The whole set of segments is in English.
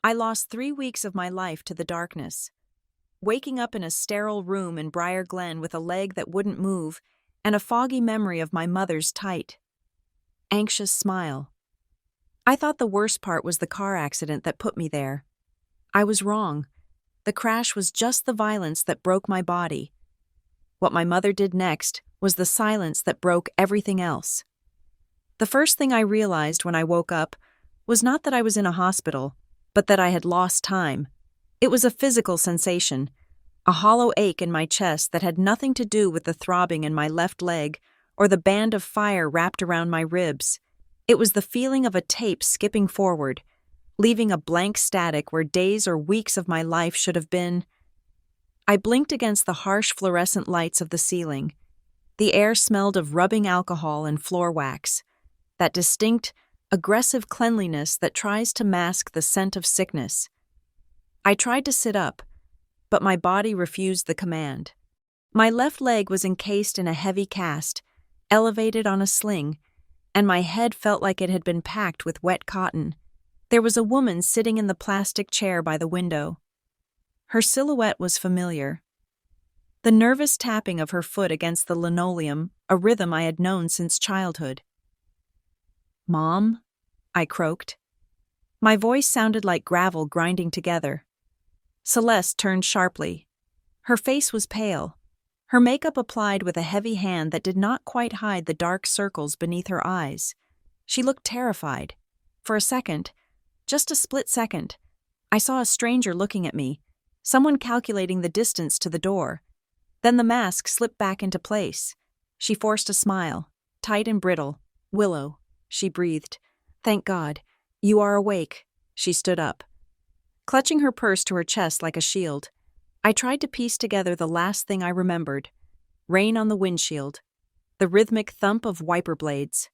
I lost 3 weeks of my life to the darkness. Waking up in a sterile room in Briar Glen with a leg that wouldn't move and a foggy memory of my mother's tight, anxious smile. I thought the worst part was the car accident that put me there. I was wrong. The crash was just the violence that broke my body. What my mother did next was the silence that broke everything else. The first thing I realized when I woke up was not that I was in a hospital, but that I had lost time. It was a physical sensation, a hollow ache in my chest that had nothing to do with the throbbing in my left leg or the band of fire wrapped around my ribs. It was the feeling of a tape skipping forward, leaving a blank static where days or weeks of my life should have been. I blinked against the harsh fluorescent lights of the ceiling. The air smelled of rubbing alcohol and floor wax, that distinct, aggressive cleanliness that tries to mask the scent of sickness. I tried to sit up, but my body refused the command. My left leg was encased in a heavy cast, elevated on a sling, and my head felt like it had been packed with wet cotton. There was a woman sitting in the plastic chair by the window. Her silhouette was familiar. The nervous tapping of her foot against the linoleum, a rhythm I had known since childhood. "Mom?" I croaked. My voice sounded like gravel grinding together. Celeste turned sharply. Her face was pale, her makeup applied with a heavy hand that did not quite hide the dark circles beneath her eyes. She looked terrified. For a second, just a split second, I saw a stranger looking at me, someone calculating the distance to the door. Then the mask slipped back into place. She forced a smile, tight and brittle. "Willow," she breathed. "Thank God. You are awake." She stood up, clutching her purse to her chest like a shield. I tried to piece together the last thing I remembered. Rain on the windshield, the rhythmic thump of wiper blades,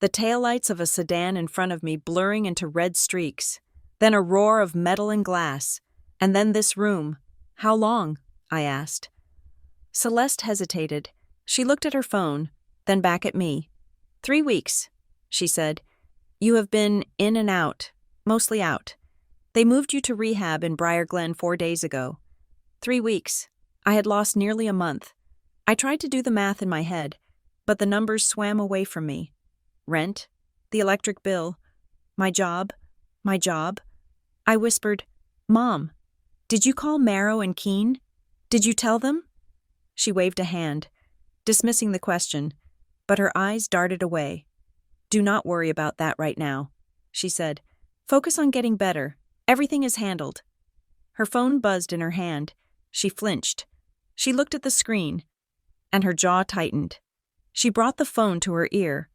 the taillights of a sedan in front of me blurring into red streaks, then a roar of metal and glass, and then this room. "How long?" I asked. Celeste hesitated. She looked at her phone, then back at me. 3 weeks, she said. "You have been in and out, mostly out. They moved you to rehab in Briar Glen 4 days ago. 3 weeks. I had lost nearly a month. I tried to do the math in my head, but the numbers swam away from me. Rent, the electric bill, my job. I whispered, "Mom, did you call Marrow and Keene? Did you tell them?" She waved a hand, dismissing the question, but her eyes darted away. "Do not worry about that right now," she said. "Focus on getting better. Everything is handled." Her phone buzzed in her hand. She flinched. She looked at the screen, and her jaw tightened. She brought the phone to her ear,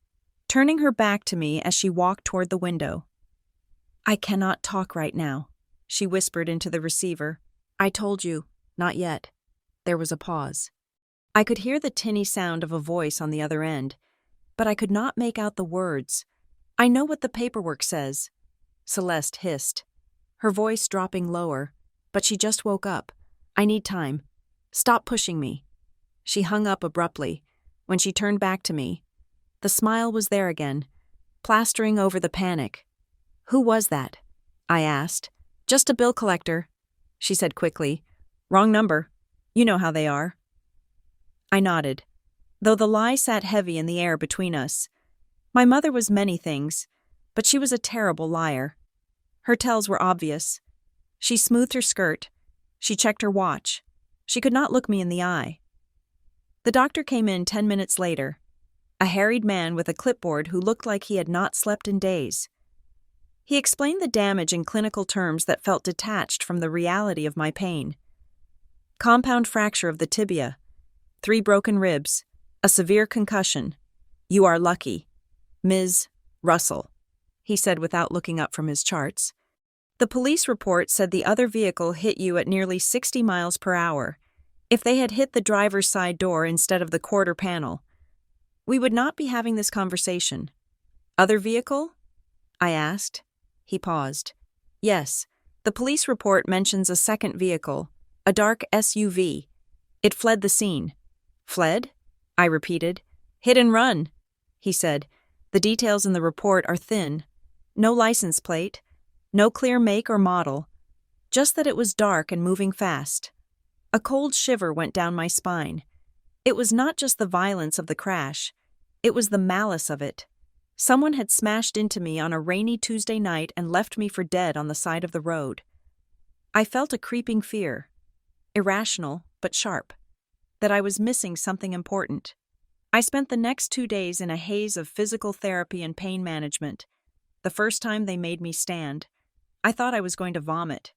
turning her back to me as she walked toward the window. "I cannot talk right now," she whispered into the receiver. "I told you, not yet." There was a pause. I could hear the tinny sound of a voice on the other end, but I could not make out the words. "I know what the paperwork says," Celeste hissed, her voice dropping lower, "but she just woke up. I need time. Stop pushing me." She hung up abruptly. When she turned back to me, the smile was there again, plastering over the panic. "Who was that?" I asked. "Just a bill collector," she said quickly. "Wrong number. You know how they are." I nodded, though the lie sat heavy in the air between us. My mother was many things, but she was a terrible liar. Her tells were obvious. She smoothed her skirt. She checked her watch. She could not look me in the eye. The doctor came in 10 minutes later, a harried man with a clipboard who looked like he had not slept in days. He explained the damage in clinical terms that felt detached from the reality of my pain. Compound fracture of the tibia, 3 broken ribs, a severe concussion. You are lucky. Ms. Russell, he said without looking up from his charts. The police report said the other vehicle hit you at nearly 60 miles per hour. If they had hit the driver's side door instead of the quarter panel, we would not be having this conversation. Other vehicle? I asked. He paused. Yes, the police report mentions a second vehicle, a dark SUV. It fled the scene. Fled? I repeated. Hit and run, he said. The details in the report are thin. No license plate. No clear make or model, just that it was dark and moving fast. A cold shiver went down my spine. It was not just the violence of the crash, it was the malice of it. Someone had smashed into me on a rainy Tuesday night and left me for dead on the side of the road. I felt a creeping fear, irrational but sharp, that I was missing something important. I spent the next 2 days in a haze of physical therapy and pain management. The first time they made me stand, I thought I was going to vomit.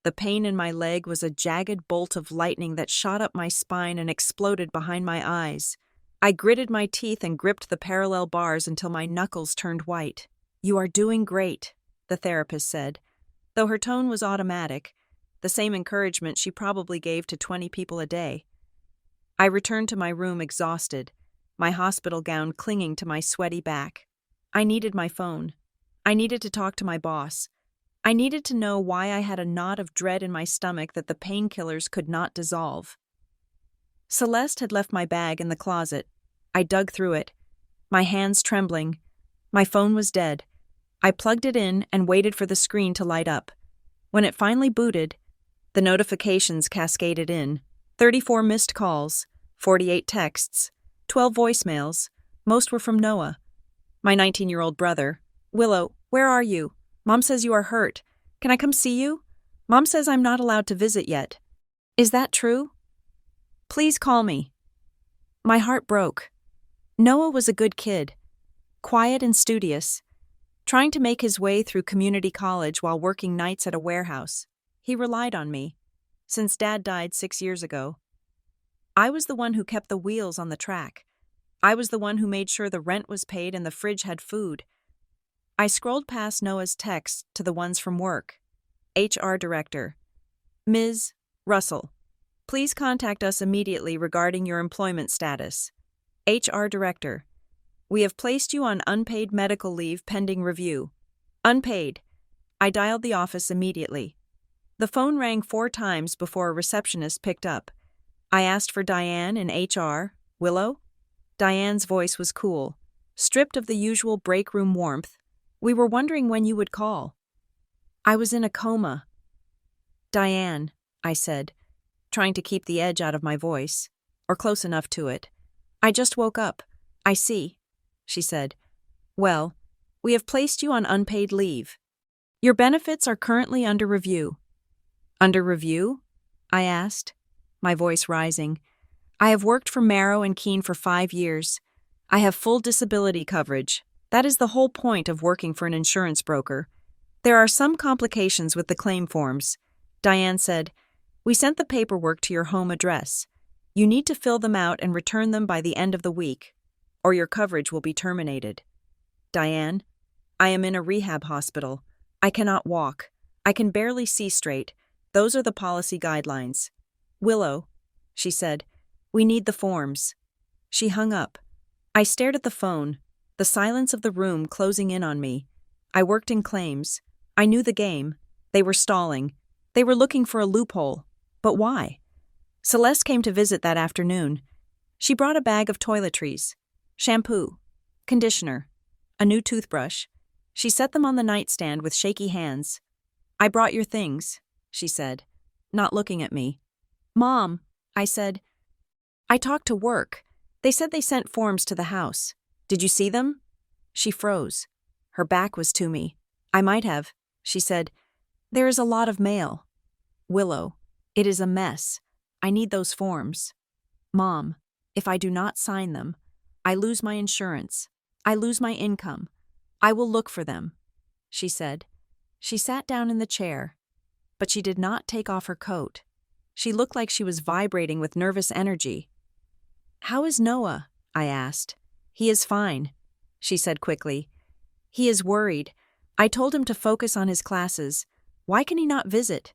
The pain in my leg was a jagged bolt of lightning that shot up my spine and exploded behind my eyes. I gritted my teeth and gripped the parallel bars until my knuckles turned white. "You are doing great," the therapist said. Though her tone was automatic, the same encouragement she probably gave to 20 people a day. I returned to my room exhausted, my hospital gown clinging to my sweaty back. I needed my phone. I needed to talk to my boss. I needed to know why I had a knot of dread in my stomach that the painkillers could not dissolve. Celeste had left my bag in the closet. I dug through it, my hands trembling. My phone was dead. I plugged it in and waited for the screen to light up. When it finally booted, the notifications cascaded in. 34 missed calls, 48 texts, 12 voicemails. Most were from Noah, my 19-year-old brother. "Willow, where are you? Mom says you are hurt. Can I come see you? Mom says I'm not allowed to visit yet. Is that true? Please call me." My heart broke. Noah was a good kid, quiet and studious, trying to make his way through community college while working nights at a warehouse. He relied on me, since Dad died 6 years ago. I was the one who kept the wheels on the track. I was the one who made sure the rent was paid and the fridge had food. I scrolled past Noah's texts to the ones from work. HR Director. "Ms. Russell, please contact us immediately regarding your employment status." HR Director. "We have placed you on unpaid medical leave pending review." Unpaid. I dialed the office immediately. The phone rang 4 times before a receptionist picked up. I asked for Diane in HR. "Willow?" Diane's voice was cool, stripped of the usual break room warmth. "We were wondering when you would call." "I was in a coma." "Diane," I said, trying to keep the edge out of my voice, or close enough to it. "I just woke up." "I see," she said. "Well, we have placed you on unpaid leave. Your benefits are currently under review." "Under review?" I asked, my voice rising. "I have worked for Marrow and Keene for 5 years. I have full disability coverage. That is the whole point of working for an insurance broker. There are some complications with the claim forms." Diane said, "We sent the paperwork to your home address. You need to fill them out and return them by the end of the week, or your coverage will be terminated." "Diane, I am in a rehab hospital. I cannot walk. I can barely see straight. Those are the policy guidelines." "Willow," she said, "we need the forms." She hung up. I stared at the phone, the silence of the room closing in on me. I worked in claims. I knew the game. They were stalling. They were looking for a loophole. But why? Celeste came to visit that afternoon. She brought a bag of toiletries, shampoo, conditioner, a new toothbrush. She set them on the nightstand with shaky hands. "I brought your things," she said, not looking at me. "Mom," I said, "I talked to work. They said they sent forms to the house. Did you see them?" She froze. Her back was to me. "I might have," she said. "There is a lot of mail." "Willow, it is a mess. I need those forms." "Mom, if I do not sign them, I lose my insurance. I lose my income. I will look for them," she said. She sat down in the chair, but she did not take off her coat. She looked like she was vibrating with nervous energy. "How is Noah?" I asked. "He is fine," she said quickly. "He is worried. I told him to focus on his classes. Why can he not visit?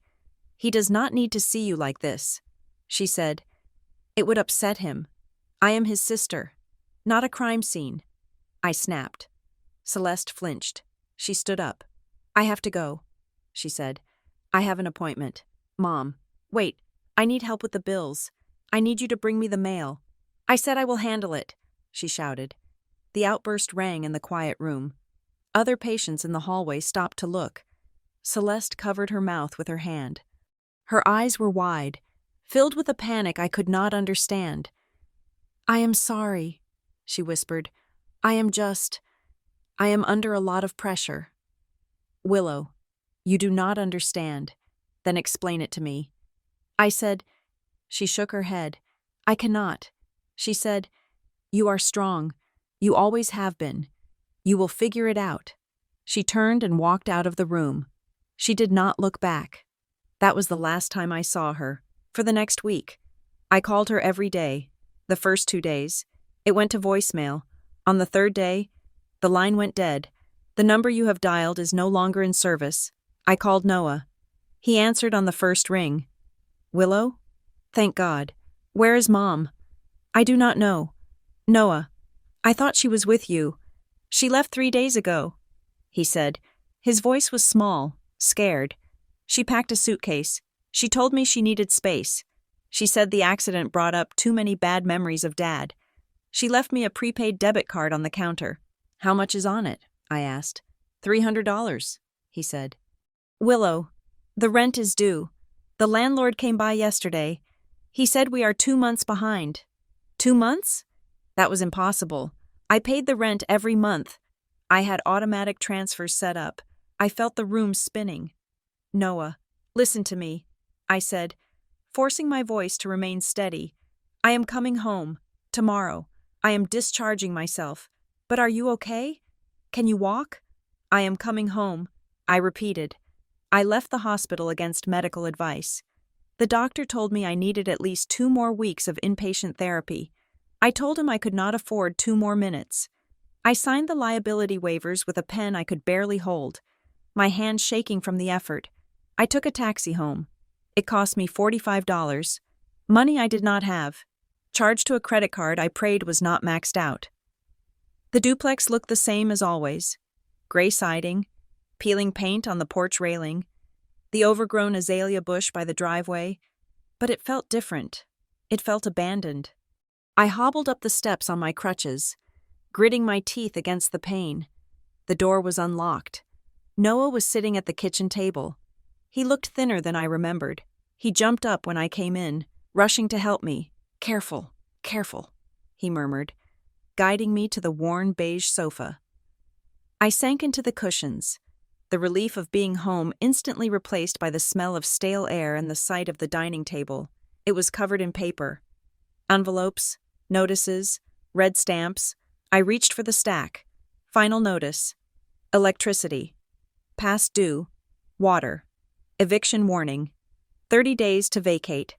He does not need to see you like this," she said. "It would upset him. I am his sister, not a crime scene." I snapped. Celeste flinched. She stood up. "I have to go," she said. "I have an appointment." "Mom, wait, I need help with the bills. I need you to bring me the mail." "I said I will handle it," she shouted. The outburst rang in the quiet room. Other patients in the hallway stopped to look. Celeste covered her mouth with her hand. Her eyes were wide, filled with a panic I could not understand. "I am sorry," she whispered. I am under a lot of pressure." "Willow, you do not understand. Then explain it to me." I said. She shook her head. "I cannot." She said, "You are strong. You always have been. You will figure it out." She turned and walked out of the room. She did not look back. That was the last time I saw her, for the next week. I called her every day. The first 2 days, it went to voicemail. On the third day, the line went dead. "The number you have dialed is no longer in service." I called Noah. He answered on the first ring. "Willow? Thank God. Where is Mom?" "I do not know." "Noah, I thought she was with you. She left 3 days ago," he said. His voice was small, scared. "She packed a suitcase. She told me she needed space. She said the accident brought up too many bad memories of Dad. She left me a prepaid debit card on the counter." "How much is on it?" I asked. $300, he said. "Willow, the rent is due. The landlord came by yesterday. He said we are 2 months behind." 2 months? That was impossible. I paid the rent every month. I had automatic transfers set up. I felt the room spinning. "Noah, listen to me," I said, forcing my voice to remain steady. "I am coming home. Tomorrow. I am discharging myself. But are you okay? Can you walk?" "I am coming home," I repeated. I left the hospital against medical advice. The doctor told me I needed at least 2 more weeks of inpatient therapy. I told him I could not afford 2 more minutes. I signed the liability waivers with a pen I could barely hold, my hands shaking from the effort. I took a taxi home. It cost me $45. Money I did not have. Charged to a credit card I prayed was not maxed out. The duplex looked the same as always. Gray siding, peeling paint on the porch railing, the overgrown azalea bush by the driveway, but it felt different. It felt abandoned. I hobbled up the steps on my crutches, gritting my teeth against the pain. The door was unlocked. Noah was sitting at the kitchen table. He looked thinner than I remembered. He jumped up when I came in, rushing to help me. "Careful, careful," he murmured, guiding me to the worn beige sofa. I sank into the cushions, the relief of being home instantly replaced by the smell of stale air and the sight of the dining table. It was covered in paper. Envelopes, notices, red stamps. I reached for the stack. Final notice. Electricity. Past due. Water. Eviction warning. 30 days to vacate.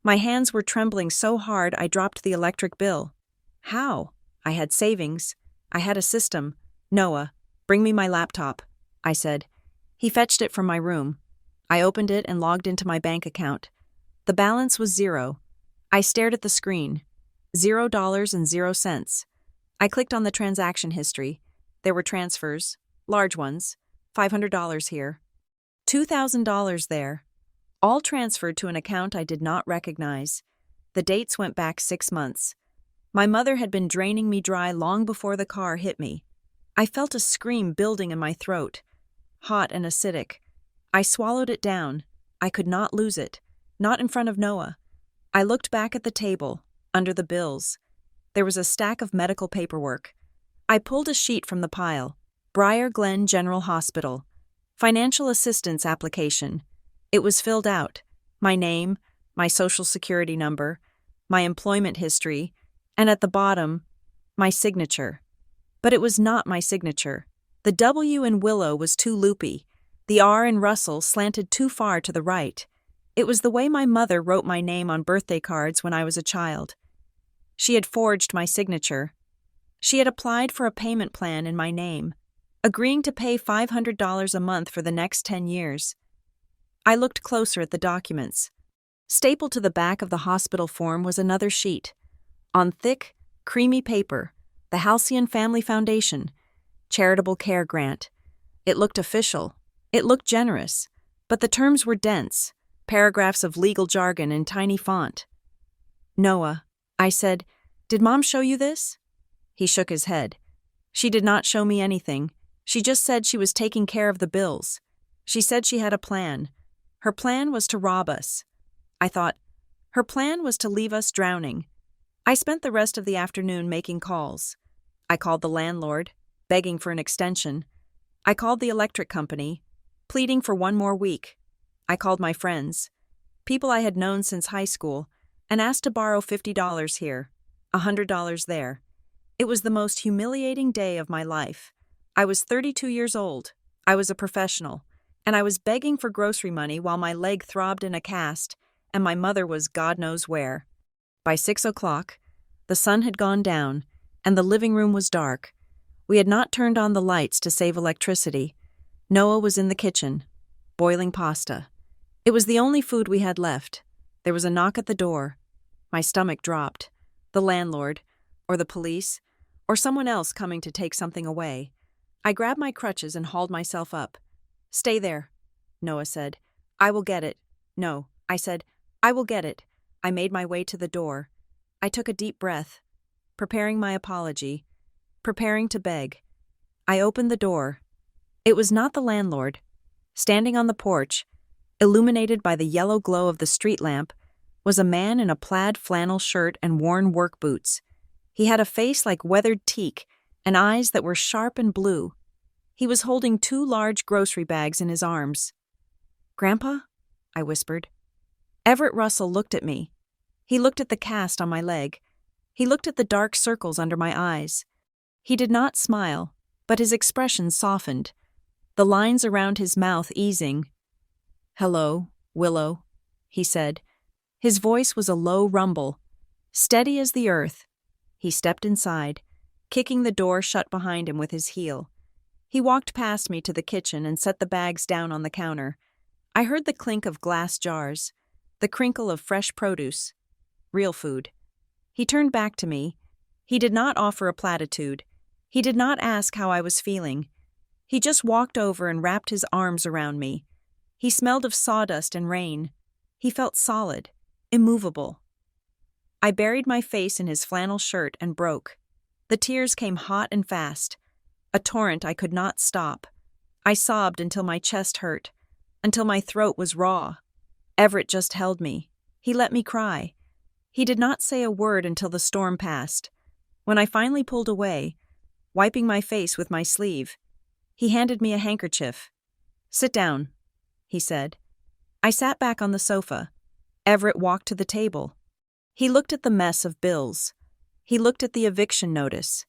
My hands were trembling so hard I dropped the electric bill. How? I had savings. I had a system. "Noah, bring me my laptop," I said. He fetched it from my room. I opened it and logged into my bank account. The balance was 0. I stared at the screen. $0.00. I clicked on the transaction history. There were transfers, large ones, $500 here, $2,000 there, all transferred to an account I did not recognize. The dates went back 6 months. My mother had been draining me dry long before the car hit me. I felt a scream building in my throat, hot and acidic. I swallowed it down. I could not lose it, not in front of Noah. I looked back at the table, under the bills. There was a stack of medical paperwork. I pulled a sheet from the pile. Briar Glen General Hospital. Financial assistance application. It was filled out. My name, my social security number, my employment history, and at the bottom, my signature. But it was not my signature. The W in Willow was too loopy. The R in Russell slanted too far to the right. It was the way my mother wrote my name on birthday cards when I was a child. She had forged my signature. She had applied for a payment plan in my name, agreeing to pay $500 a month for the next 10 years. I looked closer at the documents. Stapled to the back of the hospital form was another sheet. On thick, creamy paper, the Halcyon Family Foundation, charitable care grant. It looked official. It looked generous. But the terms were dense, paragraphs of legal jargon in tiny font. "Noah," I said, "did Mom show you this?" He shook his head. "She did not show me anything. She just said she was taking care of the bills. She said she had a plan. Her plan was to rob us. I thought, her plan was to leave us drowning. I spent the rest of the afternoon making calls. I called the landlord, begging for an extension. I called the electric company, pleading for one more week. I called my friends, people I had known since high school, and asked to borrow $50 here, $100 there. It was the most humiliating day of my life. I was 32 years old. I was a professional, and I was begging for grocery money while my leg throbbed in a cast, and my mother was God knows where. By 6 o'clock, the sun had gone down, and the living room was dark. We had not turned on the lights to save electricity. Noah was in the kitchen, boiling pasta. It was the only food we had left. There was a knock at the door. My stomach dropped. The landlord, or the police, or someone else coming to take something away. I grabbed my crutches and hauled myself up. "Stay there," Noah said. "I will get it." "No," I said. "I will get it." I made my way to the door. I took a deep breath, preparing my apology, preparing to beg. I opened the door. It was not the landlord. Standing on the porch, illuminated by the yellow glow of the street lamp, was a man in a plaid flannel shirt and worn work boots. He had a face like weathered teak and eyes that were sharp and blue. He was holding 2 large grocery bags in his arms. "Grandpa?" I whispered. Everett Russell looked at me. He looked at the cast on my leg. He looked at the dark circles under my eyes. He did not smile, but his expression softened, the lines around his mouth easing. "Hello, Willow," he said. His voice was a low rumble, steady as the earth. He stepped inside, kicking the door shut behind him with his heel. He walked past me to the kitchen and set the bags down on the counter. I heard the clink of glass jars, the crinkle of fresh produce, real food. He turned back to me. He did not offer a platitude. He did not ask how I was feeling. He just walked over and wrapped his arms around me. He smelled of sawdust and rain. He felt solid, immovable. I buried my face in his flannel shirt and broke. The tears came hot and fast, a torrent I could not stop. I sobbed until my chest hurt, until my throat was raw. Everett just held me. He let me cry. He did not say a word until the storm passed. When I finally pulled away, wiping my face with my sleeve, he handed me a handkerchief. "Sit down," he said. I sat back on the sofa. Everett walked to the table. He looked at the mess of bills. He looked at the eviction notice.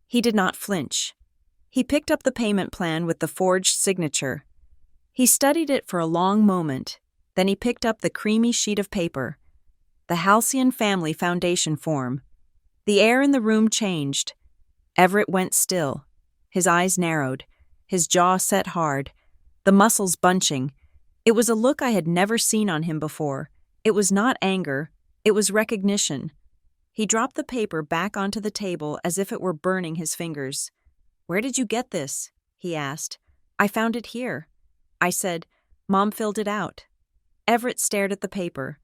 He did not flinch. He picked up the payment plan with the forged signature. He studied it for a long moment. Then he picked up the creamy sheet of paper, the Halcyon Family Foundation form. The air in the room changed. Everett went still. His eyes narrowed, his jaw set hard, the muscles bunching. It was a look I had never seen on him before. It was not anger, it was recognition. He dropped the paper back onto the table as if it were burning his fingers. "Where did you get this?" he asked. "I found it here." I said, "Mom filled it out." Everett stared at the paper.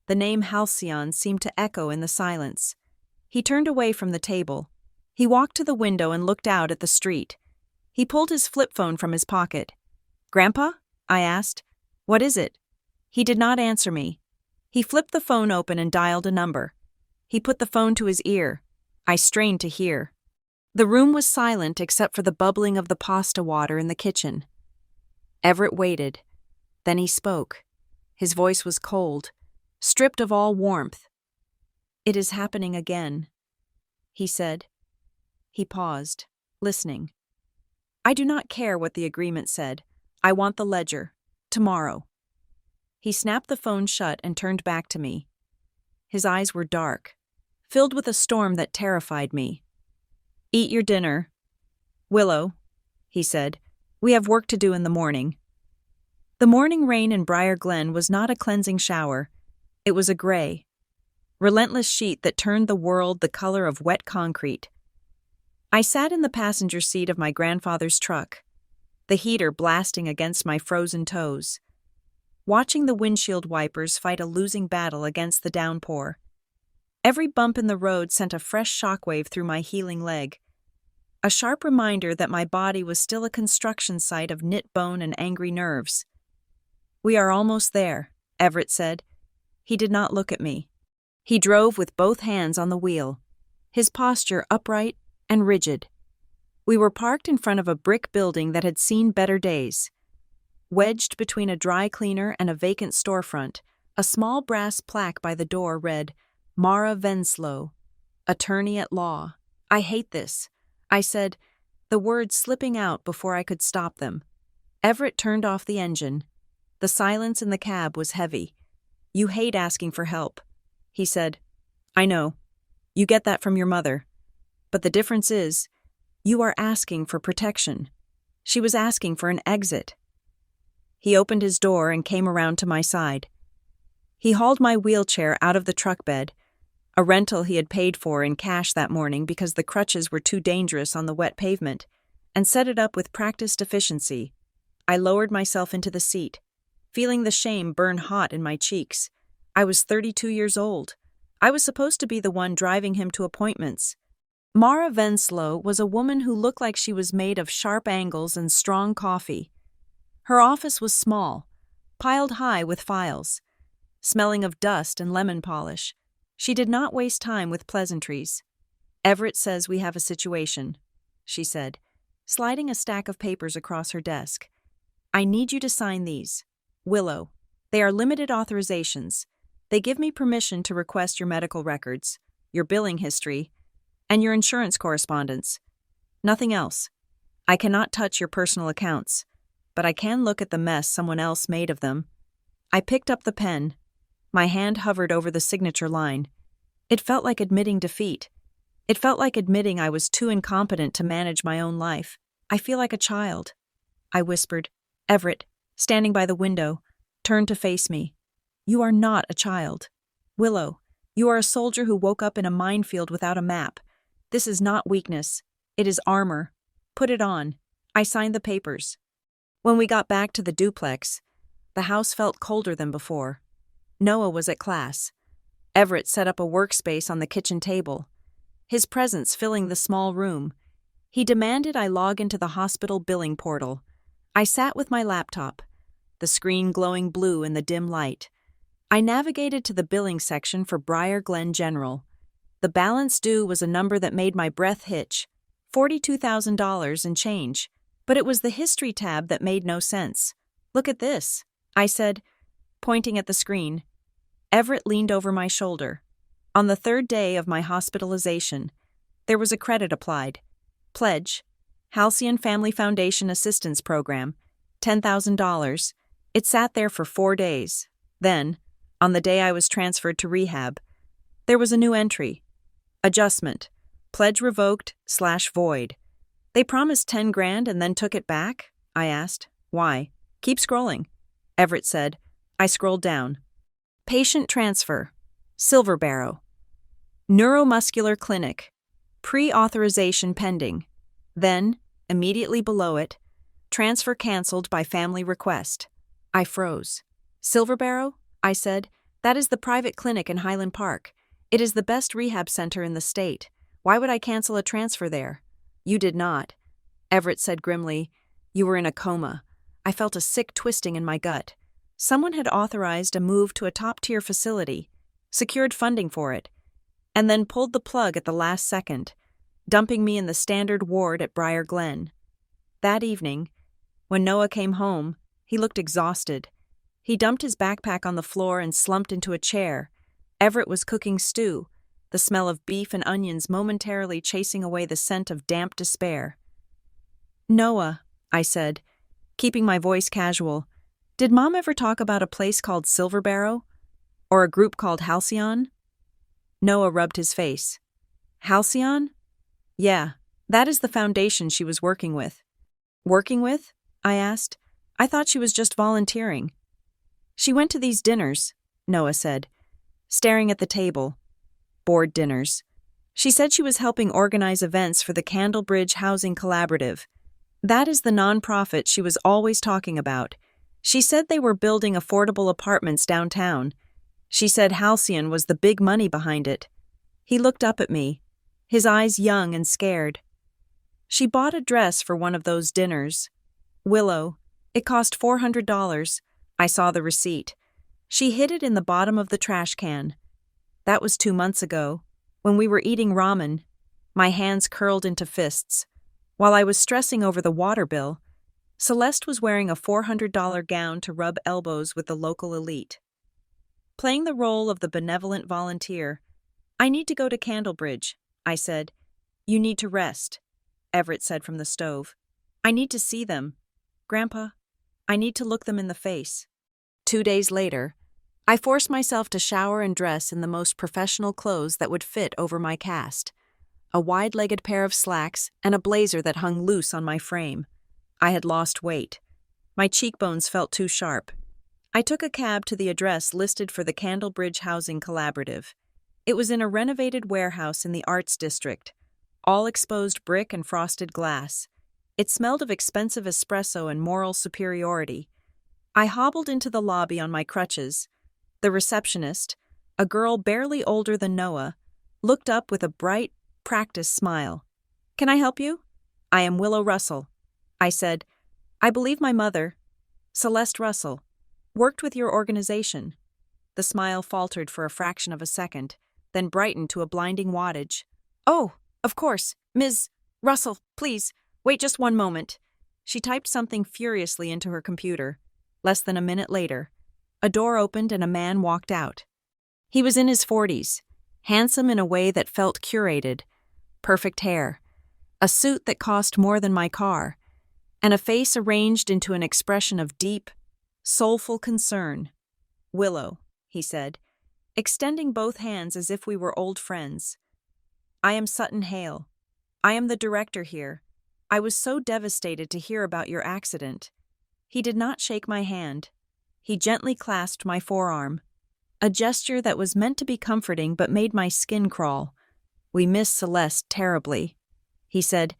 The name Halcyon seemed to echo in the silence. He turned away from the table. He walked to the window and looked out at the street. He pulled his flip phone from his pocket. "Grandpa?" I asked. "What is it?" He did not answer me. He flipped the phone open and dialed a number. He put the phone to his ear. I strained to hear. The room was silent except for the bubbling of the pasta water in the kitchen. Everett waited. Then he spoke. His voice was cold, stripped of all warmth. "It is happening again," he said. He paused, listening. "I do not care what the agreement said. I want the ledger. Tomorrow." He snapped the phone shut and turned back to me. His eyes were dark, filled with a storm that terrified me. "Eat your dinner, Willow," he said. "We have work to do in the morning." The morning rain in Briar Glen was not a cleansing shower. It was a gray, relentless sheet that turned the world the color of wet concrete. I sat in the passenger seat of my grandfather's truck, the heater blasting against my frozen toes, watching the windshield wipers fight a losing battle against the downpour. Every bump in the road sent a fresh shockwave through my healing leg. a sharp reminder that my body was still a construction site of knit bone and angry nerves. "We are almost there," Everett said. He did not look at me. He drove with both hands on the wheel, his posture upright and rigid. We were parked in front of a brick building that had seen better days. Wedged between a dry cleaner and a vacant storefront, a small brass plaque by the door read, "Mara Venslow, attorney at law." "I hate this," I said, the words slipping out before I could stop them. Everett turned off the engine. The silence in the cab was heavy. "You hate asking for help," he said. "I know. You get that from your mother. But the difference is, you are asking for protection." She was asking for an exit. He opened his door and came around to my side. He hauled my wheelchair out of the truck bed, a rental he had paid for in cash that morning because the crutches were too dangerous on the wet pavement, and set it up with practiced efficiency. I lowered myself into the seat, feeling the shame burn hot in my cheeks. I was 32 years old. I was supposed to be the one driving him to appointments. Mara Venslow was a woman who looked like she was made of sharp angles and strong coffee. Her office was small, piled high with files, smelling of dust and lemon polish. She did not waste time with pleasantries. "Everett says we have a situation," she said, sliding a stack of papers across her desk. "I need you to sign these. Willow. They are limited authorizations. They give me permission to request your medical records, your billing history, and your insurance correspondence. Nothing else. I cannot touch your personal accounts, but I can look at the mess someone else made of them." I picked up the pen. My hand hovered over the signature line. It felt like admitting defeat. It felt like admitting I was too incompetent to manage my own life. "I feel like a child," I whispered. Everett, standing by the window, turned to face me. "You are not a child. Willow, you are a soldier who woke up in a minefield without a map. This is not weakness. It is armor. Put it on." I signed the papers. When we got back to the duplex, the house felt colder than before. Noah was at class. Everett set up a workspace on the kitchen table, his presence filling the small room. He demanded I log into the hospital billing portal. I sat with my laptop, the screen glowing blue in the dim light. I navigated to the billing section for Briar Glen General. The balance due was a number that made my breath hitch, $42,000 and change. But it was the history tab that made no sense. "Look at this," I said, pointing at the screen. Everett leaned over my shoulder. On the third day of my hospitalization, there was a credit applied. Pledge, Halcyon Family Foundation Assistance Program, $10,000. It sat there for 4 days. Then, on the day I was transferred to rehab, there was a new entry. Adjustment, pledge revoked/void. "They promised 10 grand and then took it back?" I asked. "Why?" "Keep scrolling," Everett said. I scrolled down. Patient transfer, Silverbarrow. Neuromuscular clinic, pre-authorization pending. Then, immediately below it, transfer canceled by family request. I froze. "Silverbarrow?" I said. "That is the private clinic in Highland Park. It is the best rehab center in the state. Why would I cancel a transfer there?" "You did not," Everett said grimly. "You were in a coma." I felt a sick twisting in my gut. Someone had authorized a move to a top-tier facility, secured funding for it, and then pulled the plug at the last second, dumping me in the standard ward at Briar Glen. That evening, when Noah came home, he looked exhausted. He dumped his backpack on the floor and slumped into a chair. Everett was cooking stew, the smell of beef and onions momentarily chasing away the scent of damp despair. "Noah," I said, keeping my voice casual, "did Mom ever talk about a place called Silverbarrow? Or a group called Halcyon?" Noah rubbed his face. "Halcyon? Yeah, that is the foundation she was working with." "Working with?" I asked. "I thought she was just volunteering." "She went to these dinners," Noah said, staring at the table. Board dinners. She said she was helping organize events for the Candlebridge Housing Collaborative. That is the nonprofit she was always talking about. She said they were building affordable apartments downtown. She said Halcyon was the big money behind it. He looked up at me, his eyes young and scared. She bought a dress for one of those dinners. Willow. It cost $400. I saw the receipt. She hid it in the bottom of the trash can. That was 2 months ago, when we were eating ramen. My hands curled into fists. While I was stressing over the water bill, Celeste was wearing a $400 gown to rub elbows with the local elite. Playing the role of the benevolent volunteer, "I need to go to Candlebridge," I said. "You need to rest," Everett said from the stove. "I need to see them. Grandpa, I need to look them in the face." 2 days later, I forced myself to shower and dress in the most professional clothes that would fit over my cast. A wide-legged pair of slacks and a blazer that hung loose on my frame. I had lost weight. My cheekbones felt too sharp. I took a cab to the address listed for the Candlebridge Housing Collaborative. It was in a renovated warehouse in the Arts District, all exposed brick and frosted glass. It smelled of expensive espresso and moral superiority. I hobbled into the lobby on my crutches. The receptionist, a girl barely older than Noah, looked up with a bright, practiced smile. "Can I help you?" "I am Willow Russell," I said. "I believe my mother, Celeste Russell, worked with your organization." The smile faltered for a fraction of a second, then brightened to a blinding wattage. "Oh, of course, Ms. Russell, please, wait just one moment." She typed something furiously into her computer. Less than a minute later, a door opened and a man walked out. He was in his 40s, handsome in a way that felt curated, perfect hair, a suit that cost more than my car, and a face arranged into an expression of deep, soulful concern. "Willow," he said, extending both hands as if we were old friends. "I am Sutton Hale. I am the director here. I was so devastated to hear about your accident." He did not shake my hand. He gently clasped my forearm, a gesture that was meant to be comforting but made my skin crawl. "We miss Celeste terribly," he said,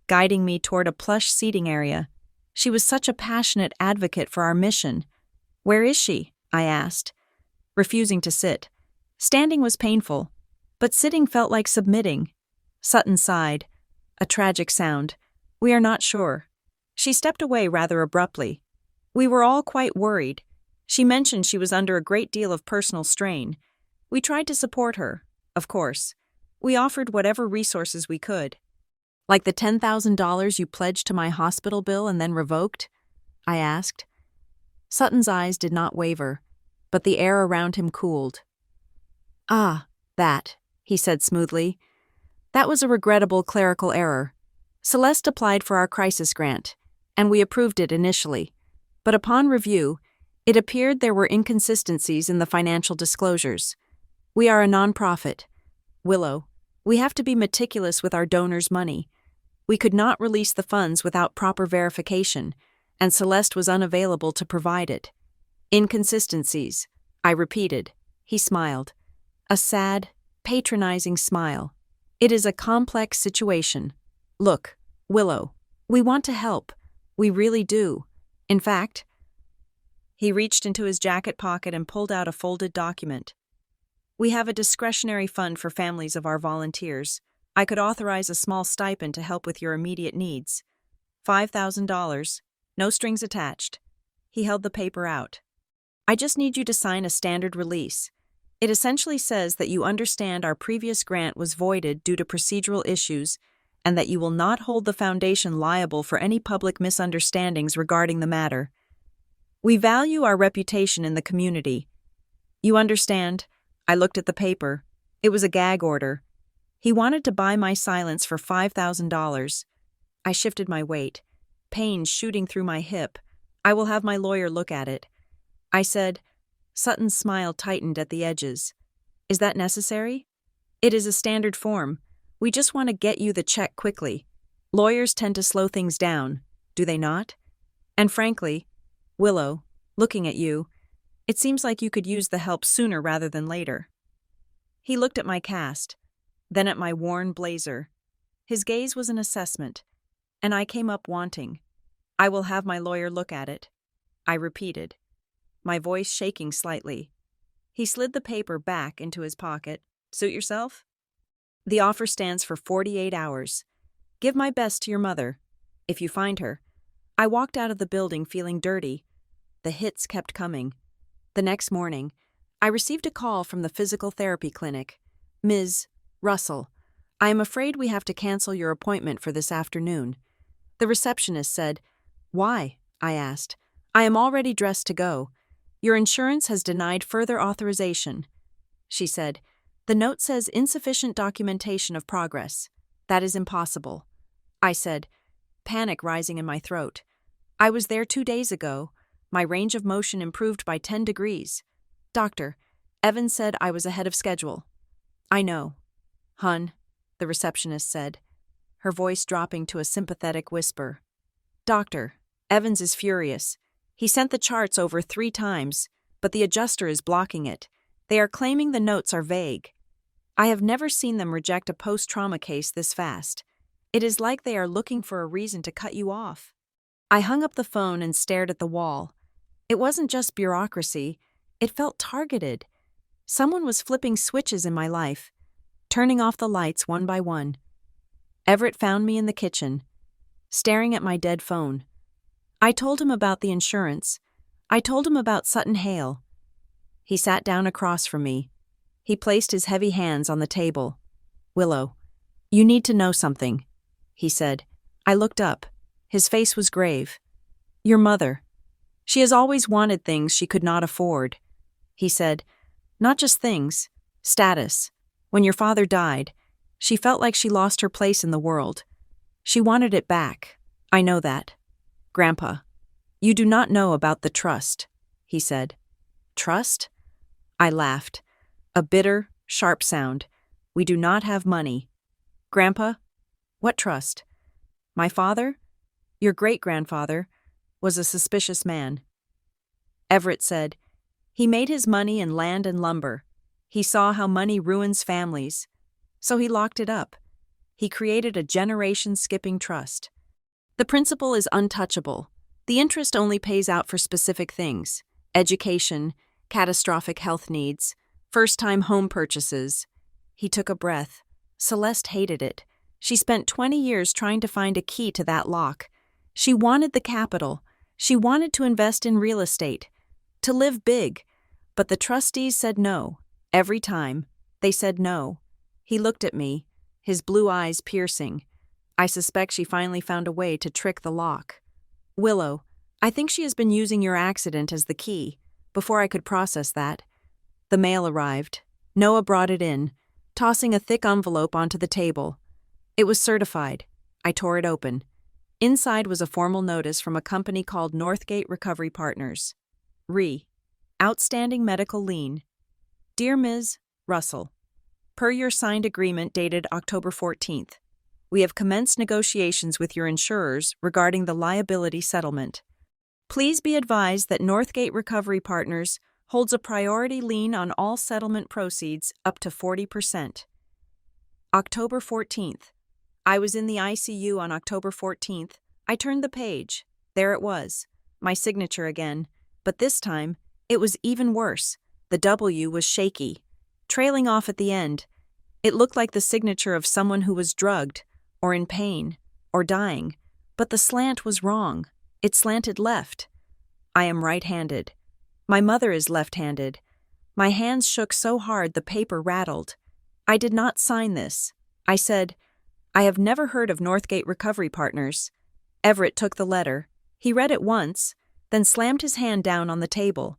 guiding me toward a plush seating area. "She was such a passionate advocate for our mission." "Where is she?" I asked, refusing to sit. Standing was painful, but sitting felt like submitting. Sutton sighed, a tragic sound. "We are not sure." She stepped away rather abruptly. We were all quite worried. She mentioned she was under a great deal of personal strain. We tried to support her, of course. We offered whatever resources we could. "Like the $10,000 you pledged to my hospital bill and then revoked?" I asked. Sutton's eyes did not waver, but the air around him cooled. "Ah, that," he said smoothly. "That was a regrettable clerical error. Celeste applied for our crisis grant, and we approved it initially. But upon review, it appeared there were inconsistencies in the financial disclosures. We are a nonprofit. Willow, we have to be meticulous with our donors' money. We could not release the funds without proper verification, and Celeste was unavailable to provide it." "Inconsistencies," I repeated. He smiled. A sad, patronizing smile. "It is a complex situation. Look, Willow, we want to help. We really do. In fact," he reached into his jacket pocket and pulled out a folded document. "We have a discretionary fund for families of our volunteers. I could authorize a small stipend to help with your immediate needs. $5,000, no strings attached." He held the paper out. "I just need you to sign a standard release. It essentially says that you understand our previous grant was voided due to procedural issues and that you will not hold the foundation liable for any public misunderstandings regarding the matter. We value our reputation in the community. You understand?" I looked at the paper. It was a gag order. He wanted to buy my silence for $5,000. I shifted my weight, pain shooting through my hip. "I will have my lawyer look at it," I said. Sutton's smile tightened at the edges. "Is that necessary?" "It is a standard form. We just want to get you the check quickly. Lawyers tend to slow things down, do they not? And frankly, Willow, looking at you, it seems like you could use the help sooner rather than later." He looked at my cast, then at my worn blazer. His gaze was an assessment, and I came up wanting. "I will have my lawyer look at it," I repeated, my voice shaking slightly. He slid the paper back into his pocket. "Suit yourself? The offer stands for 48 hours. Give my best to your mother, if you find her. I walked out of the building feeling dirty. The hits kept coming. The next morning, I received a call from the physical therapy clinic. Ms. Russell, I am afraid we have to cancel your appointment for this afternoon. The receptionist said, Why? I asked. I am already dressed to go. Your insurance has denied further authorization. She said, The note says insufficient documentation of progress. That is impossible. I said, panic rising in my throat. I was there 2 days ago. My range of motion improved by 10 degrees. Doctor, Evans said I was ahead of schedule. I know. Hun, the receptionist said, her voice dropping to a sympathetic whisper. Doctor, Evans is furious. He sent the charts over 3 times, but the adjuster is blocking it. They are claiming the notes are vague. I have never seen them reject a post-trauma case this fast. It is like they are looking for a reason to cut you off. I hung up the phone and stared at the wall. It wasn't just bureaucracy. It felt targeted. Someone was flipping switches in my life, turning off the lights one by one. Everett found me in the kitchen, staring at my dead phone. I told him about the insurance. I told him about Sutton Hale. He sat down across from me. He placed his heavy hands on the table. Willow, you need to know something, he said. I looked up. His face was grave. Your mother. She has always wanted things she could not afford. He said, not just things, status. When your father died, she felt like she lost her place in the world. She wanted it back. I know that. Grandpa, you do not know about the trust, he said. Trust? I laughed. A bitter, sharp sound. We do not have money. Grandpa? What trust? My father, your great-grandfather, was a suspicious man. Everett said, he made his money in land and lumber. He saw how money ruins families. So he locked it up. He created a generation-skipping trust. The principal is untouchable. The interest only pays out for specific things: education, catastrophic health needs, first-time home purchases. He took a breath. Celeste hated it. She spent 20 years trying to find a key to that lock. She wanted the capital. She wanted to invest in real estate, to live big. But the trustees said no. Every time, they said no. He looked at me, his blue eyes piercing. I suspect she finally found a way to trick the lock. Willow, I think she has been using your accident as the key. Before I could process that, the mail arrived. Noah brought it in, tossing a thick envelope onto the table. It was certified. I tore it open. Inside was a formal notice from a company called Northgate Recovery Partners. Outstanding medical lien. Dear Ms. Russell, per your signed agreement dated October 14th, we have commenced negotiations with your insurers regarding the liability settlement. Please be advised that Northgate Recovery Partners holds a priority lien on all settlement proceeds up to 40%. October 14th. I was in the ICU on October 14th. I turned the page. There it was. My signature again. But this time, it was even worse. The W was shaky, trailing off at the end. It looked like the signature of someone who was drugged, or in pain, or dying. But the slant was wrong. It slanted left. I am right-handed. My mother is left-handed. My hands shook so hard the paper rattled. I did not sign this. I said, I have never heard of Northgate Recovery Partners. Everett took the letter. He read it once, then slammed his hand down on the table.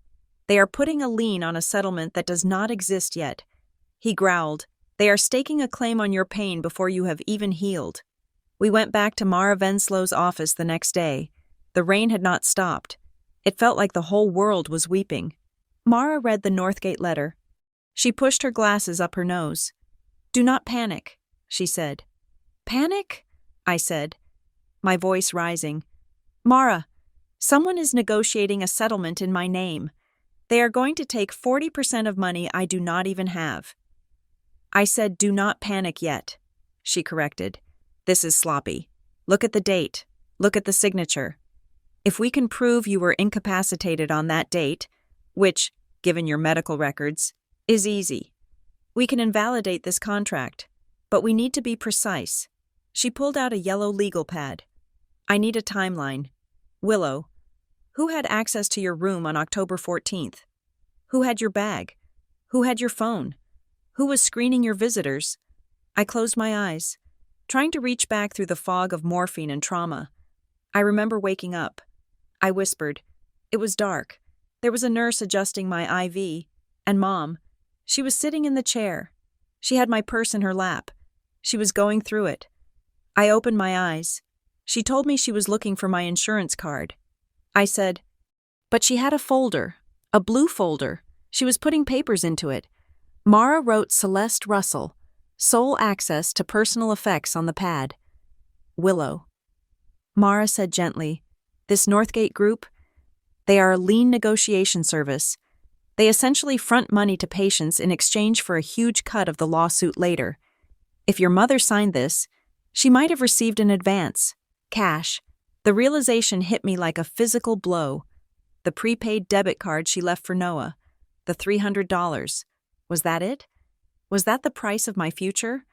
They are putting a lien on a settlement that does not exist yet. He growled, they are staking a claim on your pain before you have even healed. We went back to Mara Venslow's office the next day. The rain had not stopped. It felt like the whole world was weeping. Mara read the Northgate letter. She pushed her glasses up her nose. Do not panic, she said. Panic? I said, my voice rising. Mara, someone is negotiating a settlement in my name. They are going to take 40% of money I do not even have. I said, do not panic yet, she corrected. This is sloppy. Look at the date. Look at the signature. If we can prove you were incapacitated on that date, which, given your medical records, is easy, we can invalidate this contract. But we need to be precise. She pulled out a yellow legal pad. I need a timeline. Willow, who had access to your room on October 14th? Who had your bag? Who had your phone? Who was screening your visitors? I closed my eyes, trying to reach back through the fog of morphine and trauma. I remember waking up. I whispered. It was dark. There was a nurse adjusting my IV, and Mom. She was sitting in the chair. She had my purse in her lap. She was going through it. I opened my eyes. She told me she was looking for my insurance card. I said, but she had a folder, a blue folder. She was putting papers into it. Mara wrote Celeste Russell, sole access to personal effects on the pad. Willow. Mara said gently, this Northgate group, they are a lean negotiation service. They essentially front money to patients in exchange for a huge cut of the lawsuit later. If your mother signed this, she might have received an advance, cash. The realization hit me like a physical blow. The prepaid debit card she left for Noah, the $300. Was that it? Was that the price of my future?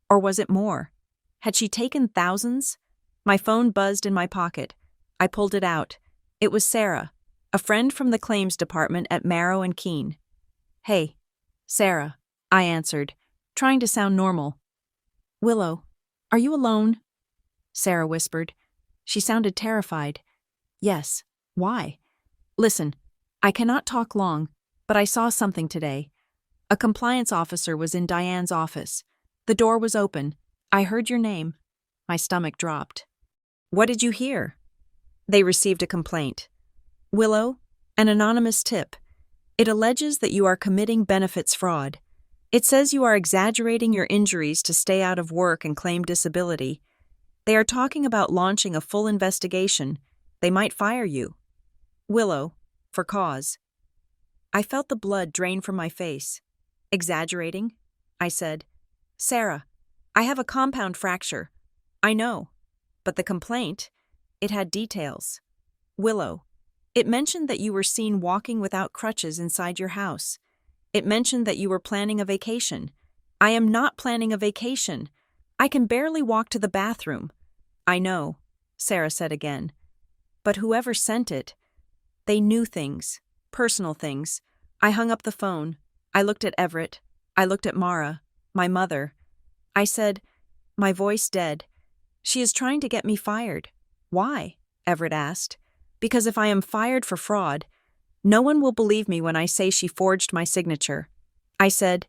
Or was it more? Had she taken thousands? My phone buzzed in my pocket. I pulled it out. It was Sarah, a friend from the claims department at Marrow and Keene. Hey, Sarah, I answered, trying to sound normal. Willow, are you alone? Sarah whispered. She sounded terrified. Yes, why? Listen, I cannot talk long, but I saw something today. A compliance officer was in Diane's office. The door was open. I heard your name. My stomach dropped. What did you hear? They received a complaint. Willow, an anonymous tip. It alleges that you are committing benefits fraud. It says you are exaggerating your injuries to stay out of work and claim disability. They are talking about launching a full investigation. They might fire you. Willow, for cause. I felt the blood drain from my face. Exaggerating? I said. Sarah, I have a compound fracture. I know. But the complaint, it had details. Willow, it mentioned that you were seen walking without crutches inside your house. It mentioned that you were planning a vacation. I am not planning a vacation. I can barely walk to the bathroom. I know, Sarah said again. But whoever sent it, they knew things, personal things. I hung up the phone. I looked at Everett. I looked at Mara, my mother. I said, my voice dead, she is trying to get me fired. Why? Everett asked. Because if I am fired for fraud, no one will believe me when I say she forged my signature. I said,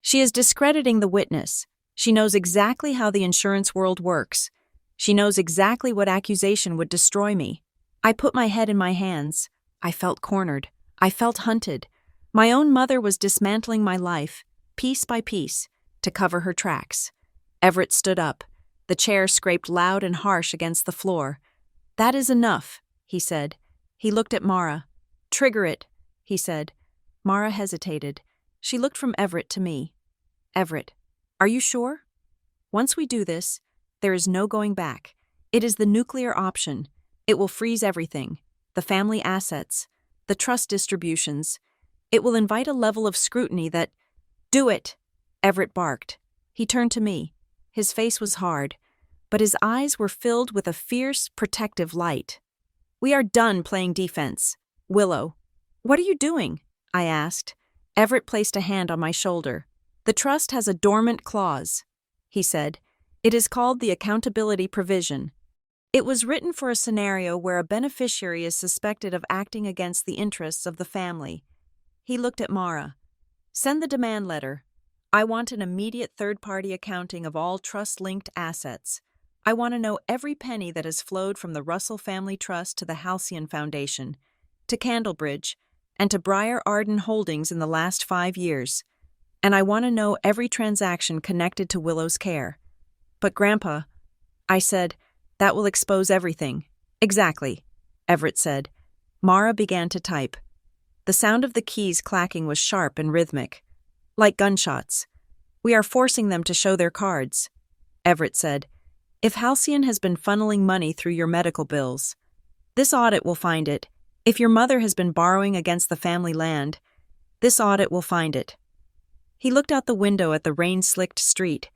she is discrediting the witness. She knows exactly how the insurance world works. She knows exactly what accusation would destroy me. I put my head in my hands. I felt cornered. I felt hunted. My own mother was dismantling my life, piece by piece, to cover her tracks. Everett stood up. The chair scraped loud and harsh against the floor. That is enough, he said. He looked at Mara. Trigger it, he said. Mara hesitated. She looked from Everett to me. Everett, are you sure? Once we do this, there is no going back. It is the nuclear option. It will freeze everything, the family assets, the trust distributions. It will invite a level of scrutiny that— Do it, Everett barked. He turned to me. His face was hard, but his eyes were filled with a fierce, protective light. We are done playing defense. Willow, what are you doing? I asked. Everett placed a hand on my shoulder. The trust has a dormant clause, he said. It is called the accountability provision. It was written for a scenario where a beneficiary is suspected of acting against the interests of the family. He looked at Mara. Send the demand letter. I want an immediate third-party accounting of all trust-linked assets. I want to know every penny that has flowed from the Russell Family Trust to the Halcyon Foundation, to Candlebridge, and to Breyer Arden Holdings in the last 5 years. And I want to know every transaction connected to Willow's care. But Grandpa, I said, that will expose everything. Exactly, Everett said. Mara began to type. The sound of the keys clacking was sharp and rhythmic, like gunshots. We are forcing them to show their cards, Everett said. If Halcyon has been funneling money through your medical bills, this audit will find it. If your mother has been borrowing against the family land, this audit will find it. He looked out the window at the rain-slicked street.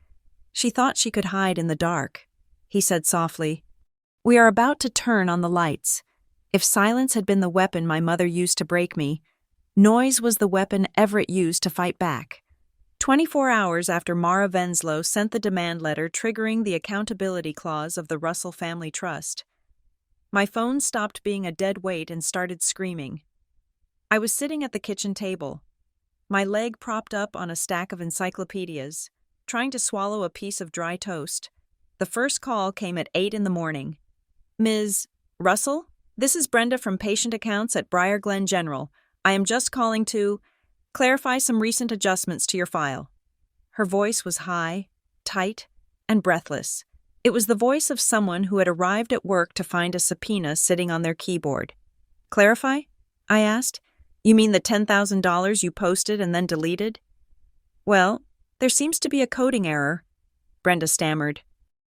She thought she could hide in the dark. He said softly, "We are about to turn on the lights. If silence had been the weapon my mother used to break me, noise was the weapon Everett used to fight back." 24 hours after Mara Venslow sent the demand letter triggering the accountability clause of the Russell Family Trust, my phone stopped being a dead weight and started screaming. I was sitting at the kitchen table, my leg propped up on a stack of encyclopedias, trying to swallow a piece of dry toast. The first call came at 8 in the morning. "Ms. Russell? This is Brenda from Patient Accounts at Briar Glen General. I am just calling to clarify some recent adjustments to your file." Her voice was high, tight, and breathless. It was the voice of someone who had arrived at work to find a subpoena sitting on their keyboard. "Clarify?" I asked. "You mean the $10,000 you posted and then deleted?" "Well, there seems to be a coding error," Brenda stammered.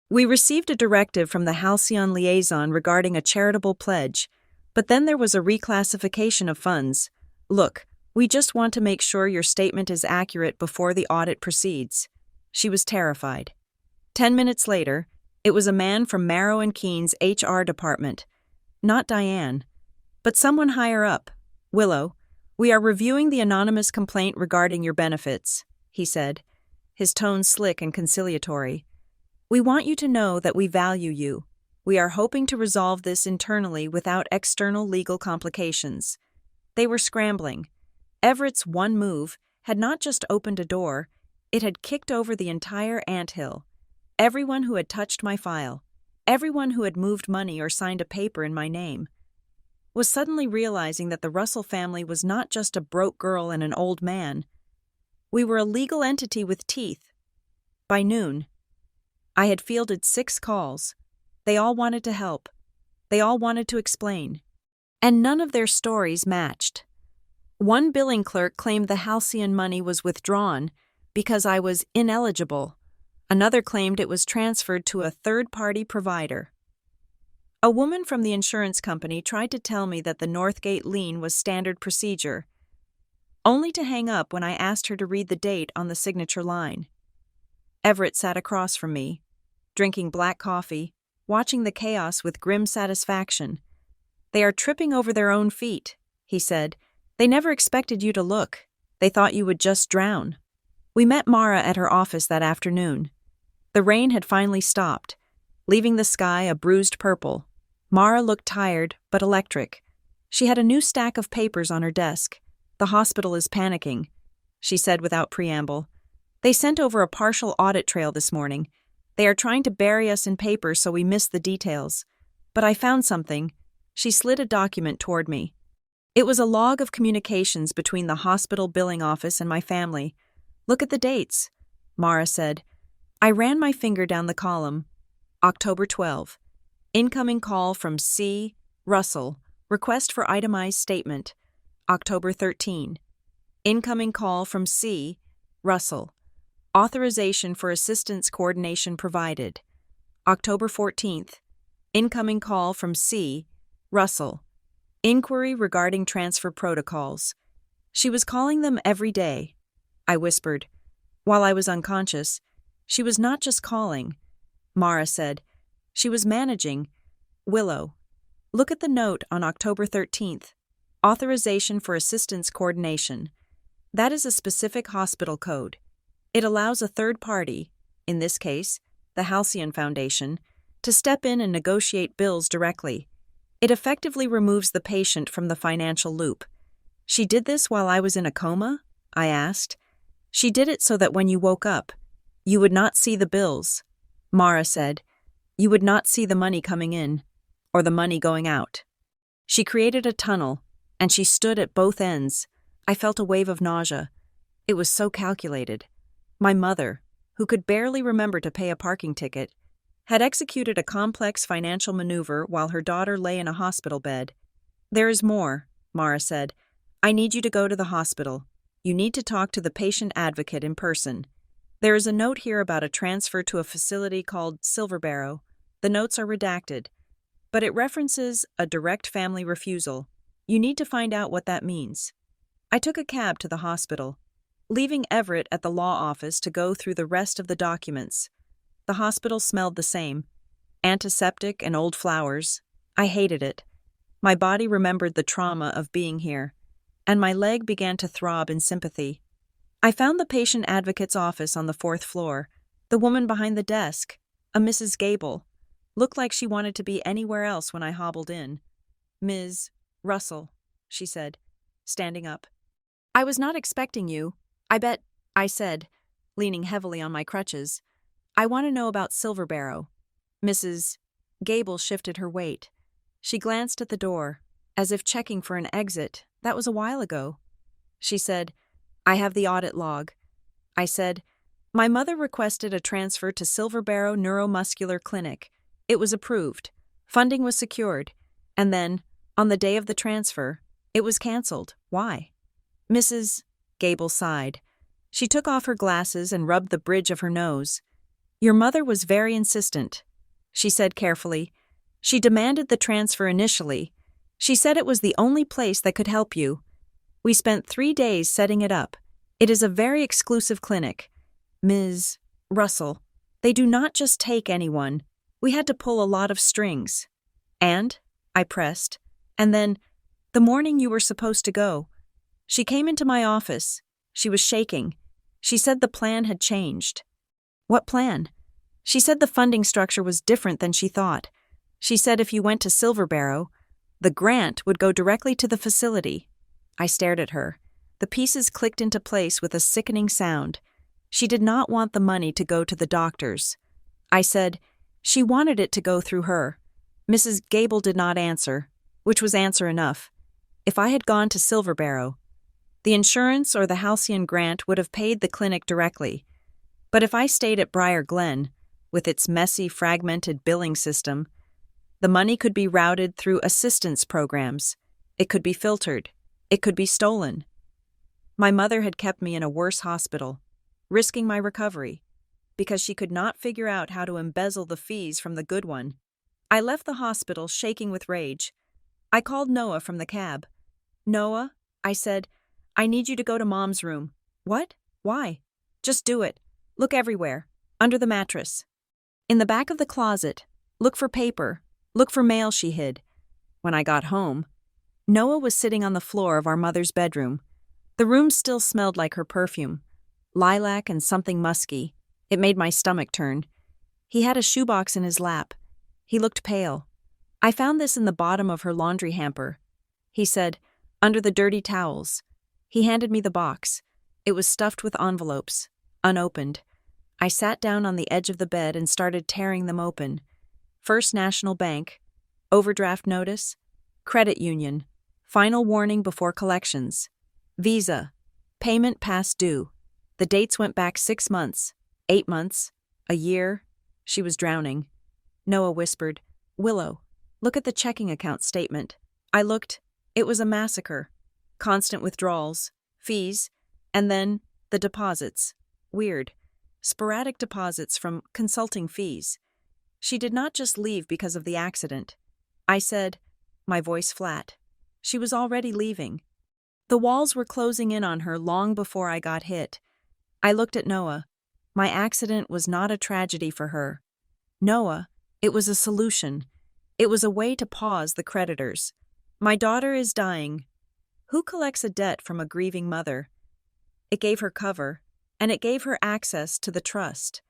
"We received a directive from the Halcyon liaison regarding a charitable pledge, but then there was a reclassification of funds. Look, we just want to make sure your statement is accurate before the audit proceeds." She was terrified. 10 minutes later, it was a man from Marrow and Keene's HR department. Not Diane, but someone higher up. "Willow, we are reviewing the anonymous complaint regarding your benefits," he said, his tone slick and conciliatory. "We want you to know that we value you. We are hoping to resolve this internally without external legal complications." They were scrambling. Everett's one move had not just opened a door, it had kicked over the entire anthill. Everyone who had touched my file, everyone who had moved money or signed a paper in my name, was suddenly realizing that the Russell family was not just a broke girl and an old man. We were a legal entity with teeth. By noon, I had fielded 6 calls. They all wanted to help. They all wanted to explain. And none of their stories matched. One billing clerk claimed the Halcyon money was withdrawn because I was ineligible. Another claimed it was transferred to a third-party provider. A woman from the insurance company tried to tell me that the Northgate lien was standard procedure, only to hang up when I asked her to read the date on the signature line. Everett sat across from me, drinking black coffee, watching the chaos with grim satisfaction. "They are tripping over their own feet," he said. "They never expected you to look. They thought you would just drown." We met Mara at her office that afternoon. The rain had finally stopped, leaving the sky a bruised purple. Mara looked tired but electric. She had a new stack of papers on her desk. "The hospital is panicking," she said without preamble. "They sent over a partial audit trail this morning. They are trying to bury us in papers so we miss the details. But I found something." She slid a document toward me. It was a log of communications between the hospital billing office and my family. "Look at the dates," Mara said. I ran my finger down the column. October 12. Incoming call from C. Russell. Request for itemized statement. October 13. Incoming call from C. Russell. Authorization for assistance coordination provided. October 14th. Incoming call from C. Russell. Inquiry regarding transfer protocols. She was calling them every day, I whispered. While I was unconscious, she was not just calling, Mara said. She was managing. "Willow, look at the note on October 13th. Authorization for assistance coordination. That is a specific hospital code. It allows a third party, in this case, the Halcyon Foundation, to step in and negotiate bills directly. It effectively removes the patient from the financial loop." "She did this while I was in a coma?" I asked. "She did it so that when you woke up, you would not see the bills," Mara said. "You would not see the money coming in, or the money going out. She created a tunnel, and she stood at both ends. I felt a wave of nausea. It was so calculated. My mother, who could barely remember to pay a parking ticket, had executed a complex financial maneuver while her daughter lay in a hospital bed. "There is more," Mara said. "I need you to go to the hospital. You need to talk to the patient advocate in person. There is a note here about a transfer to a facility called Silverbarrow. The notes are redacted, but it references a direct family refusal. You need to find out what that means." I took a cab to the hospital, leaving Everett at the law office to go through the rest of the documents. The hospital smelled the same. Antiseptic and old flowers. I hated it. My body remembered the trauma of being here, and my leg began to throb in sympathy. I found the patient advocate's office on the 4th floor. The woman behind the desk, a Mrs. Gable, looked like she wanted to be anywhere else when I hobbled in. "Ms. Russell," she said, standing up. "I was not expecting you. I bet," I said, leaning heavily on my crutches. "I want to know about Silverbarrow." Mrs. Gable shifted her weight. She glanced at the door, as if checking for an exit. "That was a while ago." She said, "I have the audit log." I said, "My mother requested a transfer to Silverbarrow Neuromuscular Clinic. It was approved. Funding was secured. And then, on the day of the transfer, it was canceled. Why?" Mrs. Gable sighed. She took off her glasses and rubbed the bridge of her nose. "Your mother was very insistent," she said carefully. "She demanded the transfer initially. She said it was the only place that could help you. We spent 3 days setting it up. It is a very exclusive clinic. Ms. Russell, they do not just take anyone. We had to pull a lot of strings." "And?" I pressed. "And then, the morning you were supposed to go, she came into my office. She was shaking. She said the plan had changed." "What plan?" "She said the funding structure was different than she thought. She said if you went to Silverbarrow, the grant would go directly to the facility." I stared at her. The pieces clicked into place with a sickening sound. She did not want the money to go to the doctors. I said, "She wanted it to go through her." Mrs. Gable did not answer, which was answer enough. If I had gone to Silverbarrow, the insurance or the Halcyon grant would have paid the clinic directly. But if I stayed at Briar Glen, with its messy, fragmented billing system, the money could be routed through assistance programs. It could be filtered. It could be stolen. My mother had kept me in a worse hospital, risking my recovery, because she could not figure out how to embezzle the fees from the good one. I left the hospital shaking with rage. I called Noah from the cab. "Noah," I said, "I need you to go to Mom's room." "What? Why?" "Just do it. Look everywhere. Under the mattress. In the back of the closet. Look for paper. Look for mail she hid." When I got home, Noah was sitting on the floor of our mother's bedroom. The room still smelled like her perfume. Lilac and something musky. It made my stomach turn. He had a shoebox in his lap. He looked pale. "I found this in the bottom of her laundry hamper," he said, "under the dirty towels." He handed me the box. It was stuffed with envelopes, unopened. I sat down on the edge of the bed and started tearing them open. First National Bank, overdraft notice, credit union, final warning before collections, Visa, payment past due. The dates went back 6 months, 8 months, a year. She was drowning. Noah whispered, "Willow, look at the checking account statement." I looked. It was a massacre. Constant withdrawals, fees, and then the deposits. Weird. Sporadic deposits from consulting fees. She did not just leave because of the accident. I said, my voice flat. She was already leaving. The walls were closing in on her long before I got hit. I looked at Noah. My accident was not a tragedy for her. Noah, it was a solution. It was a way to pause the creditors. My daughter is dying. Who collects a debt from a grieving mother? It gave her cover, and it gave her access to the trust.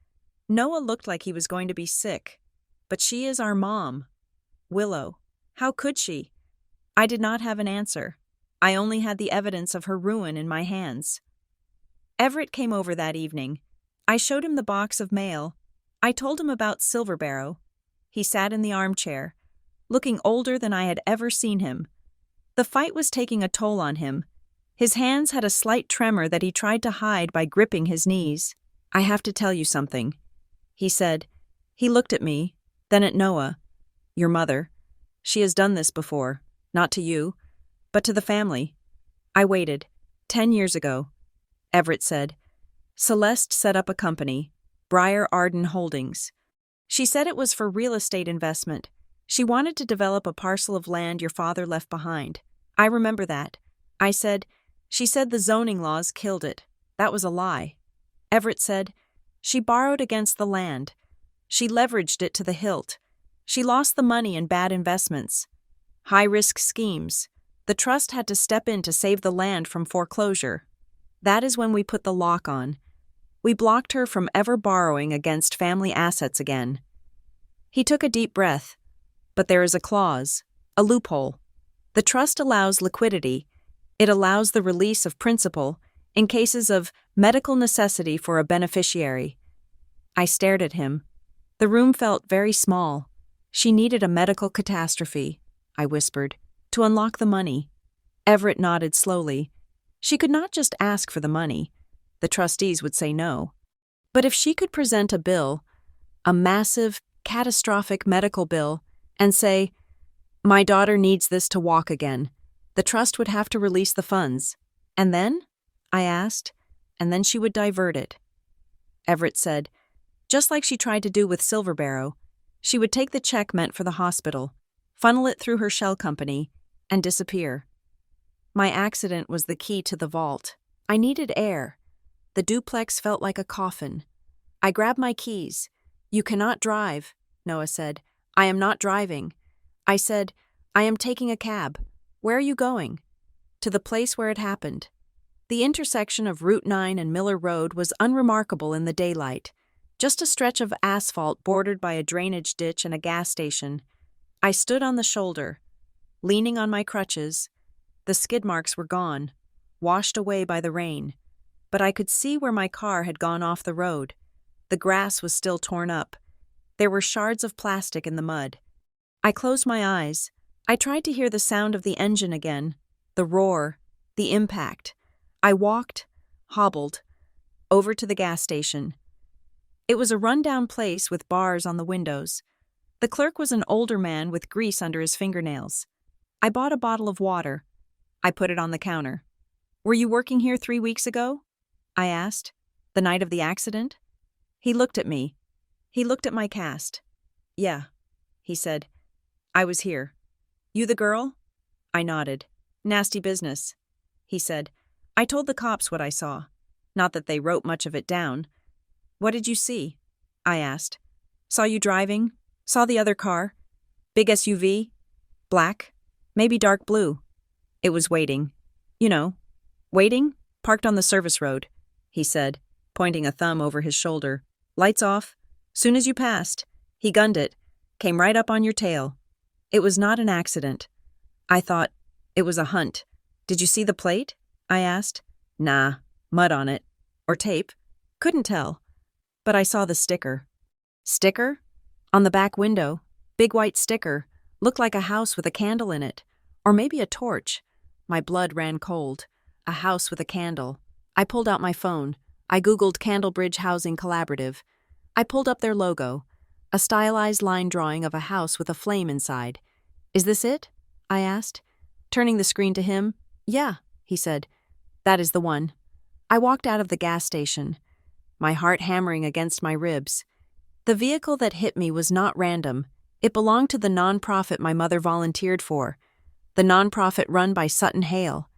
Noah looked like he was going to be sick, but she is our mom. Willow, how could she? I did not have an answer. I only had the evidence of her ruin in my hands. Everett came over that evening. I showed him the box of mail. I told him about Silverbarrow. He sat in the armchair, looking older than I had ever seen him. The fight was taking a toll on him. His hands had a slight tremor that he tried to hide by gripping his knees. "I have to tell you something," he said. He looked at me, then at Noah. "Your mother. She has done this before, not to you, but to the family." I waited. 10 years ago. Everett said, "Celeste set up a company, Briar Arden Holdings. She said it was for real estate investment. She wanted to develop a parcel of land your father left behind. I remember that." I said, "She said the zoning laws killed it. That was a lie." Everett said, "She borrowed against the land. She leveraged it to the hilt. She lost the money in bad investments. High-risk schemes. The trust had to step in to save the land from foreclosure. That is when we put the lock on. We blocked her from ever borrowing against family assets again. He took a deep breath. But there is a clause, a loophole. The trust allows liquidity. It allows the release of principal in cases of medical necessity for a beneficiary. I stared at him. The room felt very small. She needed a medical catastrophe, I whispered, to unlock the money. Everett nodded slowly. She could not just ask for the money. The trustees would say no. But if she could present a bill, a massive, catastrophic medical bill, and say, "My daughter needs this to walk again," the trust would have to release the funds. And then? I asked. And then she would divert it. Everett said, just like she tried to do with Silverbarrow, she would take the check meant for the hospital, funnel it through her shell company, and disappear. My accident was the key to the vault. I needed air. The duplex felt like a coffin. I grabbed my keys. "You cannot drive," Noah said. "I am not driving." I said, "I am taking a cab." "Where are you going?" "To the place where it happened." The intersection of Route 9 and Miller Road was unremarkable in the daylight. Just a stretch of asphalt bordered by a drainage ditch and a gas station. I stood on the shoulder, leaning on my crutches. The skid marks were gone, washed away by the rain. But I could see where my car had gone off the road. The grass was still torn up. There were shards of plastic in the mud. I closed my eyes. I tried to hear the sound of the engine again, the roar, the impact. I walked, hobbled, over to the gas station. It was a rundown place with bars on the windows. The clerk was an older man with grease under his fingernails. I bought a bottle of water. I put it on the counter. "Were you working here 3 weeks ago?" I asked. "The night of the accident?" He looked at me. He looked at my cast. "Yeah," he said. "I was here." "You the girl?" I nodded. "Nasty business," he said. "I told the cops what I saw. Not that they wrote much of it down." "What did you see?" I asked. "Saw you driving. Saw the other car. Big SUV. Black. Maybe dark blue. It was waiting. You know. Waiting? Parked on the service road," he said, pointing a thumb over his shoulder. "Lights off. Soon as you passed. He gunned it. Came right up on your tail. It was not an accident." I thought, it was a hunt. "Did you see the plate?" I asked. "Nah, mud on it. Or tape. Couldn't tell. But I saw the sticker." "Sticker?" "On the back window. Big white sticker. Looked like a house with a candle in it. Or maybe a torch." My blood ran cold. A house with a candle. I pulled out my phone. I Googled Candlebridge Housing Collaborative. I pulled up their logo. A stylized line drawing of a house with a flame inside. "Is this it?" I asked. Turning the screen to him. "Yeah," he said. "That is the one." I walked out of the gas station, my heart hammering against my ribs. The vehicle that hit me was not random. It belonged to the nonprofit my mother volunteered for, the nonprofit run by Sutton Hale,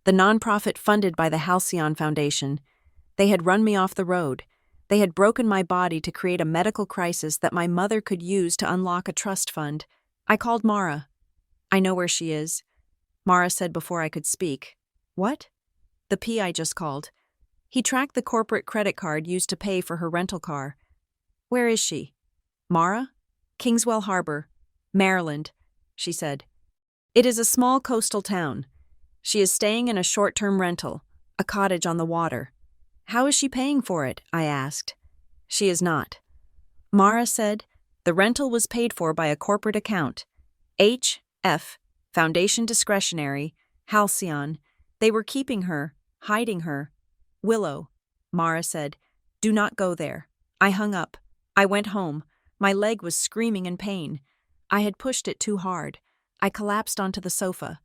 the nonprofit funded by the Halcyon Foundation. They had run me off the road. They had broken my body to create a medical crisis that my mother could use to unlock a trust fund. I called Mara. "I know where she is," Mara said before I could speak. "What?" "The P I just called. He tracked the corporate credit card used to pay for her rental car." "Where is she?" "Mara? Kingswell Harbor, Maryland," she said. "It is a small coastal town. She is staying in a short-term rental, a cottage on the water." "How is she paying for it?" I asked. "She is not." Mara said the rental was paid for by a corporate account. H.F. Foundation Discretionary, Halcyon. They were keeping her, hiding her. "Willow," Mara said, "do not go there." I hung up. I went home. My leg was screaming in pain. I had pushed it too hard. I collapsed onto the sofa,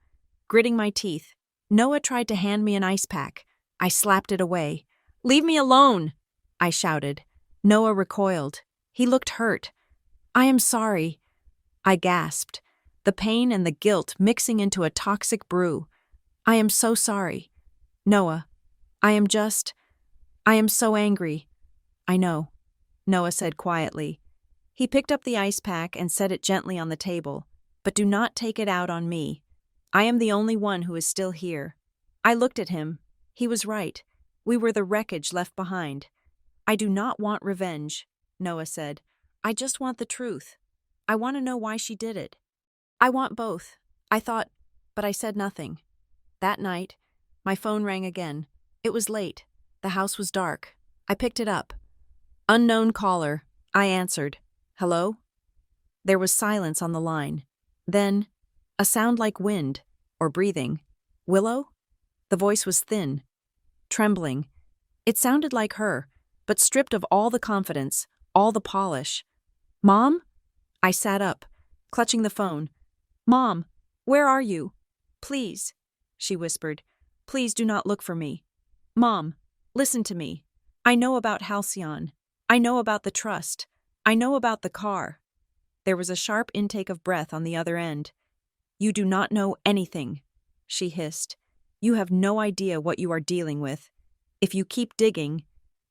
gritting my teeth. Noah tried to hand me an ice pack. I slapped it away. "Leave me alone!" I shouted. Noah recoiled. He looked hurt. "I am sorry," I gasped, the pain and the guilt mixing into a toxic brew. "I am so sorry. Noah, I am so angry." "I know," Noah said quietly. He picked up the ice pack and set it gently on the table. But do not take it out on me. I am the only one who is still here. I looked at him. He was right. We were the wreckage left behind. I do not want revenge, Noah said. I just want the truth. I want to know why she did it. I want both, I thought, but I said nothing. That night, my phone rang again. It was late. The house was dark. I picked it up. Unknown caller. I answered. Hello? There was silence on the line. Then, a sound like wind, or breathing. Willow? The voice was thin, trembling. It sounded like her, but stripped of all the confidence, all the polish. Mom? I sat up, clutching the phone. Mom, where are you? Please, she whispered. Please do not look for me. Mom, listen to me. I know about Halcyon. I know about the trust. I know about the car. There was a sharp intake of breath on the other end. You do not know anything, she hissed. You have no idea what you are dealing with. If you keep digging,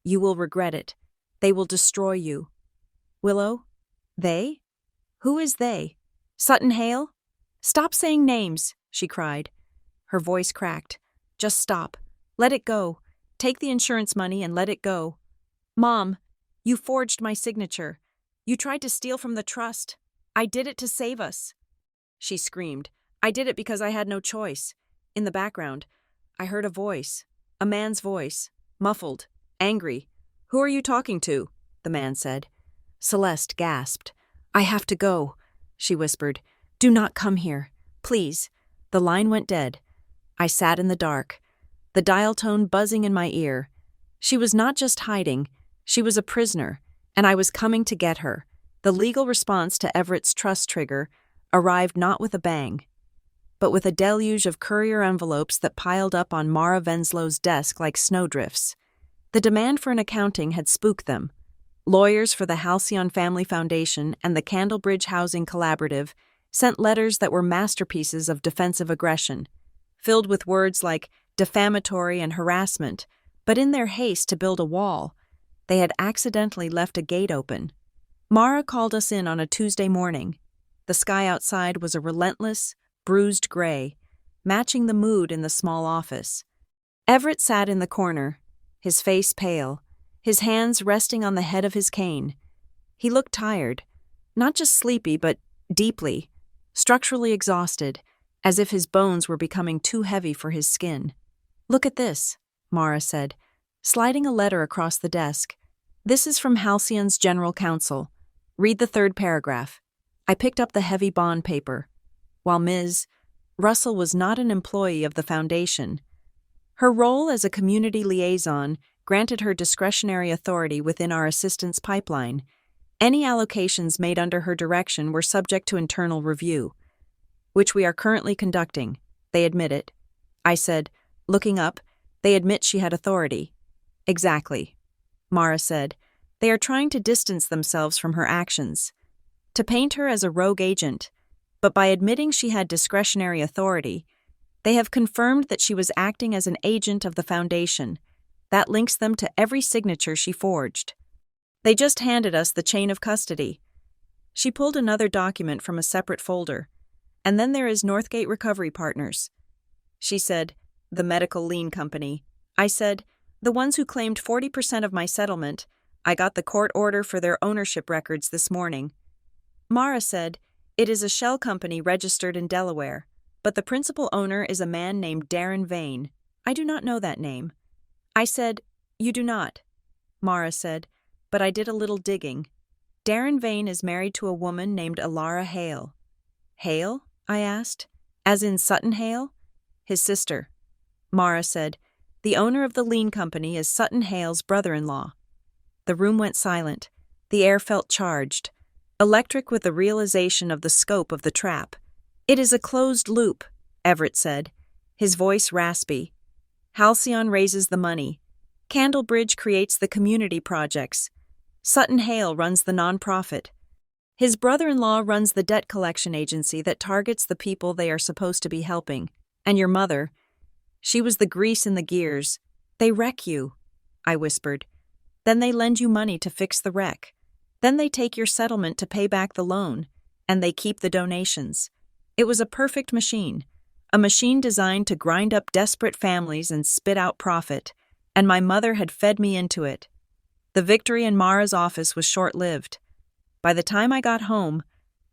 you will regret it. They will destroy you. Willow? They? Who is they? Sutton Hale? Stop saying names, she cried. Her voice cracked. Just stop. Let it go. Take the insurance money and let it go. Mom, you forged my signature. You tried to steal from the trust. I did it to save us. She screamed. I did it because I had no choice. In the background, I heard a voice. A man's voice. Muffled. Angry. Who are you talking to? The man said. Celeste gasped. I have to go, she whispered. Do not come here. Please. The line went dead. I sat in the dark, the dial tone buzzing in my ear. She was not just hiding. She was a prisoner, and I was coming to get her. The legal response to Everett's trust trigger arrived not with a bang, but with a deluge of courier envelopes that piled up on Mara Venslow's desk like snowdrifts. The demand for an accounting had spooked them. Lawyers for the Halcyon Family Foundation and the Candlebridge Housing Collaborative sent letters that were masterpieces of defensive aggression, filled with words like defamatory and harassment, but in their haste to build a wall, they had accidentally left a gate open. Mara called us in on a Tuesday morning. The sky outside was a relentless, bruised gray, matching the mood in the small office. Everett sat in the corner, his face pale, his hands resting on the head of his cane. He looked tired, not just sleepy, but deeply, structurally exhausted, as if his bones were becoming too heavy for his skin. Look at this, Mara said, sliding a letter across the desk. This is from Halcyon's general counsel. Read the third paragraph. I picked up the heavy bond paper. While Ms. Russell was not an employee of the foundation, her role as a community liaison granted her discretionary authority within our assistance pipeline. Any allocations made under her direction were subject to internal review, which we are currently conducting. They admit it. I said, looking up, they admit she had authority. Exactly. Mara said, they are trying to distance themselves from her actions, to paint her as a rogue agent, but by admitting she had discretionary authority, they have confirmed that she was acting as an agent of the foundation. That links them to every signature she forged. They just handed us the chain of custody. She pulled another document from a separate folder. And then there is Northgate Recovery Partners. She said, the medical lien company. I said, the ones who claimed 40% of my settlement. I got the court order for their ownership records this morning. Mara said, it is a shell company registered in Delaware, but the principal owner is a man named Darren Vane. I do not know that name. I said, you do not. Mara said, but I did a little digging. Darren Vane is married to a woman named Alara Hale. Hale? I asked. As in Sutton Hale? His sister. Mara said, the owner of the lien company is Sutton Hale's brother-in-law. The room went silent. The air felt charged, electric with the realization of the scope of the trap. It is a closed loop, Everett said, his voice raspy. Halcyon raises the money. Candlebridge creates the community projects. Sutton Hale runs the nonprofit. His brother-in-law runs the debt collection agency that targets the people they are supposed to be helping. And your mother, she was the grease in the gears. They wreck you, I whispered. Then they lend you money to fix the wreck. Then they take your settlement to pay back the loan, and they keep the donations. It was a perfect machine, a machine designed to grind up desperate families and spit out profit, and my mother had fed me into it. The victory in Mara's office was short-lived. By the time I got home,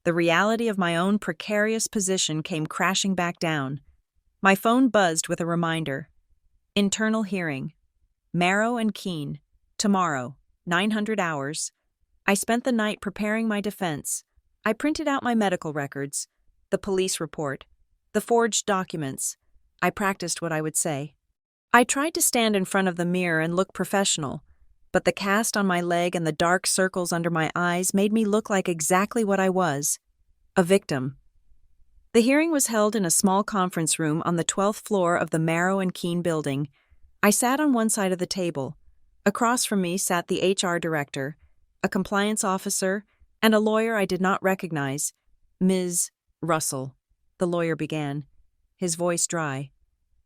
the reality of my own precarious position came crashing back down. My phone buzzed with a reminder. Internal hearing. Marrow and Keene. Tomorrow, 900 hours. I spent the night preparing my defense. I printed out my medical records, the police report, the forged documents. I practiced what I would say. I tried to stand in front of the mirror and look professional, but the cast on my leg and the dark circles under my eyes made me look like exactly what I was, a victim. The hearing was held in a small conference room on the 12th floor of the Marrow and Keene building. I sat on one side of the table. Across from me sat the HR director, a compliance officer, and a lawyer I did not recognize. Ms. Russell, the lawyer began, his voice dry.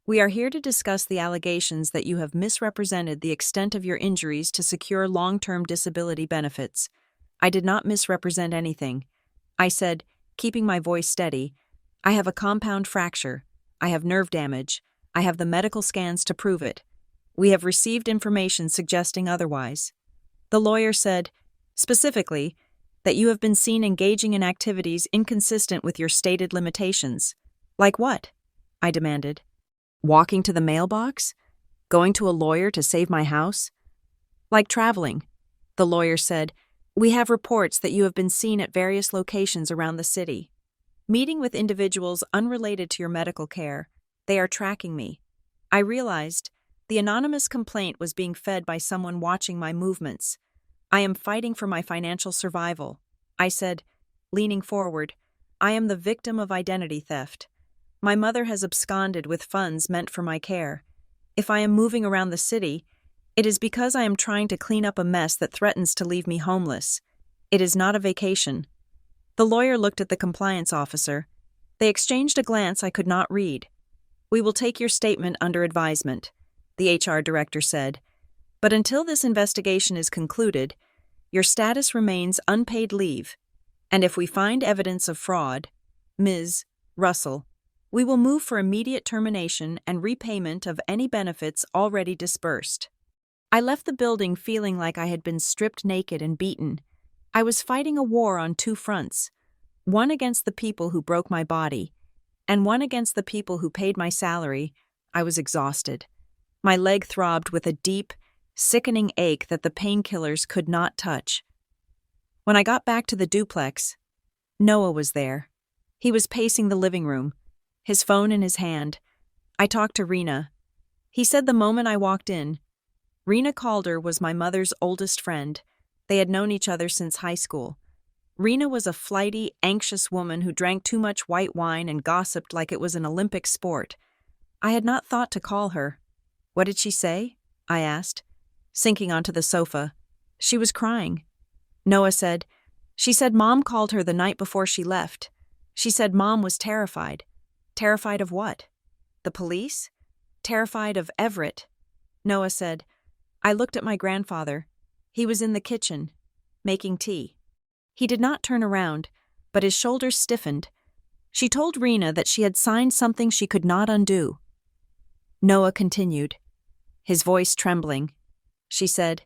We are here to discuss the allegations that you have misrepresented the extent of your injuries to secure long-term disability benefits. I did not misrepresent anything. I said, keeping my voice steady, I have a compound fracture. I have nerve damage. I have the medical scans to prove it. We have received information suggesting otherwise. The lawyer said, specifically, that you have been seen engaging in activities inconsistent with your stated limitations. Like what? I demanded. Walking to the mailbox? Going to a lawyer to save my house? Like traveling. The lawyer said, we have reports that you have been seen at various locations around the city. Meeting with individuals unrelated to your medical care. They are tracking me. I realized the anonymous complaint was being fed by someone watching my movements. I am fighting for my financial survival. I said, leaning forward, I am the victim of identity theft. My mother has absconded with funds meant for my care. If I am moving around the city, it is because I am trying to clean up a mess that threatens to leave me homeless. It is not a vacation. The lawyer looked at the compliance officer. They exchanged a glance I could not read. We will take your statement under advisement, the HR director said. But until this investigation is concluded, your status remains unpaid leave. And if we find evidence of fraud, Ms. Russell, we will move for immediate termination and repayment of any benefits already disbursed. I left the building feeling like I had been stripped naked and beaten. I was fighting a war on two fronts, one against the people who broke my body, and one against the people who paid my salary. I was exhausted. My leg throbbed with a deep, sickening ache that the painkillers could not touch. When I got back to the duplex, Noah was there. He was pacing the living room, his phone in his hand. I talked to Rena. He said the moment I walked in, Rena Calder was my mother's oldest friend. They had known each other since high school. Rena was a flighty, anxious woman who drank too much white wine and gossiped like it was an Olympic sport. I had not thought to call her. What did she say? I asked, sinking onto the sofa. She was crying. Noah said, she said Mom called her the night before she left. She said Mom was terrified. Terrified of what? The police? Terrified of Everett. Noah said, I looked at my grandfather. He was in the kitchen, making tea. He did not turn around, but his shoulders stiffened. She told Rena that she had signed something she could not undo. Noah continued, his voice trembling. She said,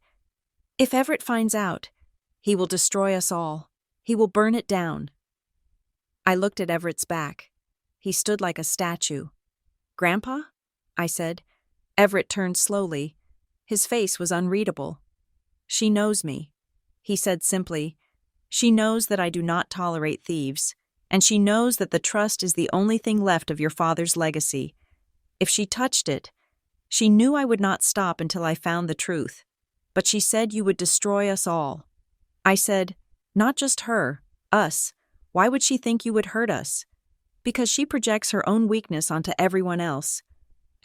if Everett finds out, he will destroy us all. He will burn it down. I looked at Everett's back. He stood like a statue. Grandpa? I said. Everett turned slowly. His face was unreadable. She knows me. He said simply, she knows that I do not tolerate thieves, and she knows that the trust is the only thing left of your father's legacy. If she touched it, she knew I would not stop until I found the truth. But she said you would destroy us all. I said, not just her, us. Why would she think you would hurt us? Because she projects her own weakness onto everyone else.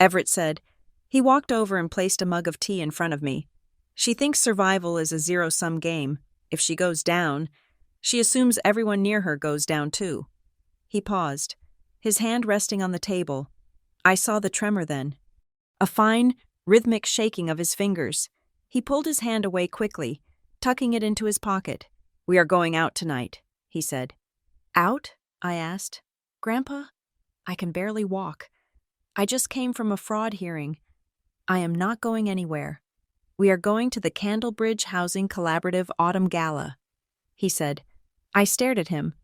Everett said. He walked over and placed a mug of tea in front of me. She thinks survival is a zero-sum game. If she goes down, she assumes everyone near her goes down too. He paused, his hand resting on the table. I saw the tremor then. A fine, rhythmic shaking of his fingers. He pulled his hand away quickly, tucking it into his pocket. We are going out tonight, he said. Out? I asked. Grandpa? I can barely walk. I just came from a fraud hearing. I am not going anywhere. We are going to the Candlebridge Housing Collaborative Autumn Gala, he said. I stared at him.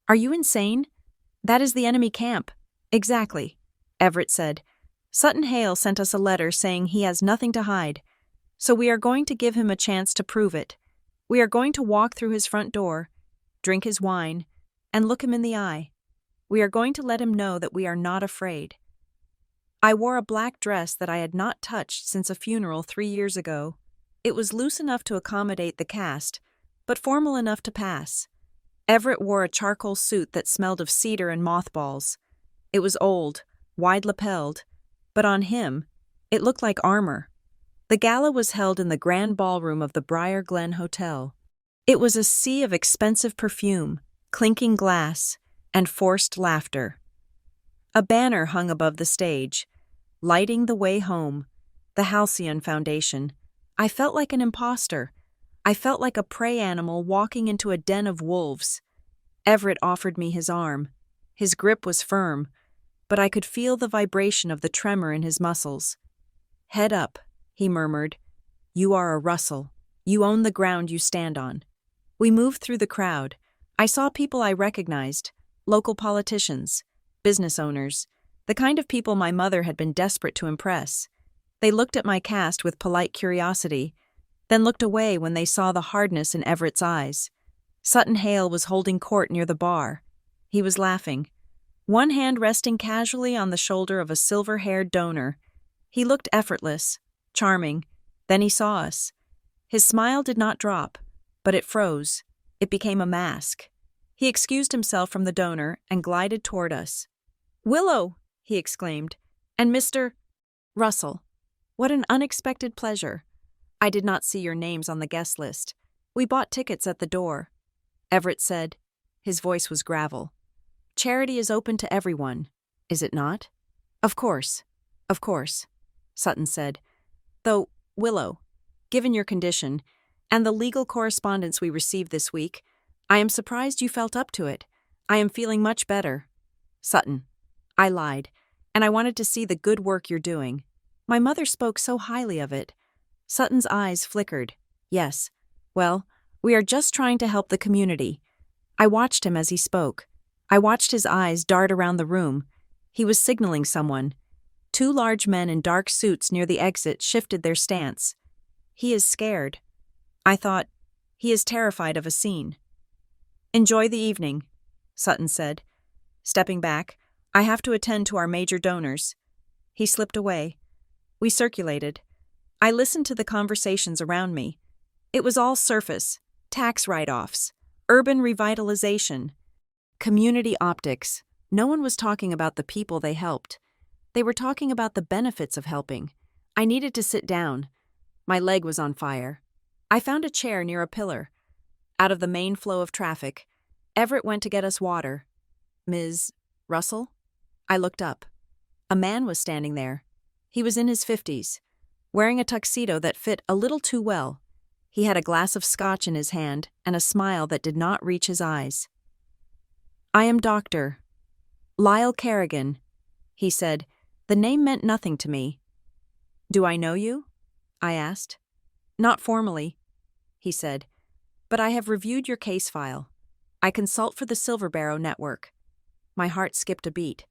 Are you insane? That is the enemy camp. Exactly, Everett said. Sutton Hale sent us a letter saying he has nothing to hide. So we are going to give him a chance to prove it. We are going to walk through his front door, drink his wine, and look him in the eye. We are going to let him know that we are not afraid. I wore a black dress that I had not touched since a funeral 3 years ago. It was loose enough to accommodate the cast, but formal enough to pass. Everett wore a charcoal suit that smelled of cedar and mothballs. It was old, wide-lapelled, but on him, it looked like armor. The gala was held in the grand ballroom of the Briar Glen Hotel. It was a sea of expensive perfume, clinking glass, and forced laughter. A banner hung above the stage, lighting the way home, the Halcyon Foundation. I felt like an imposter. I felt like a prey animal walking into a den of wolves. Everett offered me his arm. His grip was firm, but I could feel the vibration of the tremor in his muscles. Head up, he murmured. You are a Russell. You own the ground you stand on. We moved through the crowd. I saw people I recognized, local politicians, business owners, the kind of people my mother had been desperate to impress. They looked at my cast with polite curiosity, then looked away when they saw the hardness in Everett's eyes. Sutton Hale was holding court near the bar. He was laughing, one hand resting casually on the shoulder of a silver-haired donor. He looked effortless, charming. Then he saw us. His smile did not drop, but it froze. It became a mask. He excused himself from the donor and glided toward us. "Willow!" he exclaimed. "And Mr. Russell. What an unexpected pleasure. I did not see your names on the guest list. We bought tickets at the door." Everett said. His voice was gravel. "Charity is open to everyone, is it not?" Of course, Sutton said. "Though, Willow, given your condition, and the legal correspondence we received this week, I am surprised you felt up to it. I am feeling much better." "Sutton, I lied, and I wanted to see the good work you're doing. My mother spoke so highly of it." Sutton's eyes flickered. "Yes. Well, we are just trying to help the community." I watched him as he spoke. I watched his eyes dart around the room. He was signaling someone. 2 large men in dark suits near the exit shifted their stance. He is scared. I thought, he is terrified of a scene. "Enjoy the evening," Sutton said. Stepping back, "I have to attend to our major donors." He slipped away. We circulated. I listened to the conversations around me. It was all surface, tax write-offs, urban revitalization, community optics. No one was talking about the people they helped. They were talking about the benefits of helping. I needed to sit down. My leg was on fire. I found a chair near a pillar. Out of the main flow of traffic, Everett went to get us water. "Ms. Russell?" I looked up. A man was standing there. He was in his 50s, wearing a tuxedo that fit a little too well. He had a glass of scotch in his hand and a smile that did not reach his eyes. "I am Dr. Lyle Kerrigan," he said. The name meant nothing to me. "Do I know you?" I asked. "Not formally," he said, "but I have reviewed your case file. I consult for the Silverbarrow Network." My heart skipped a beat.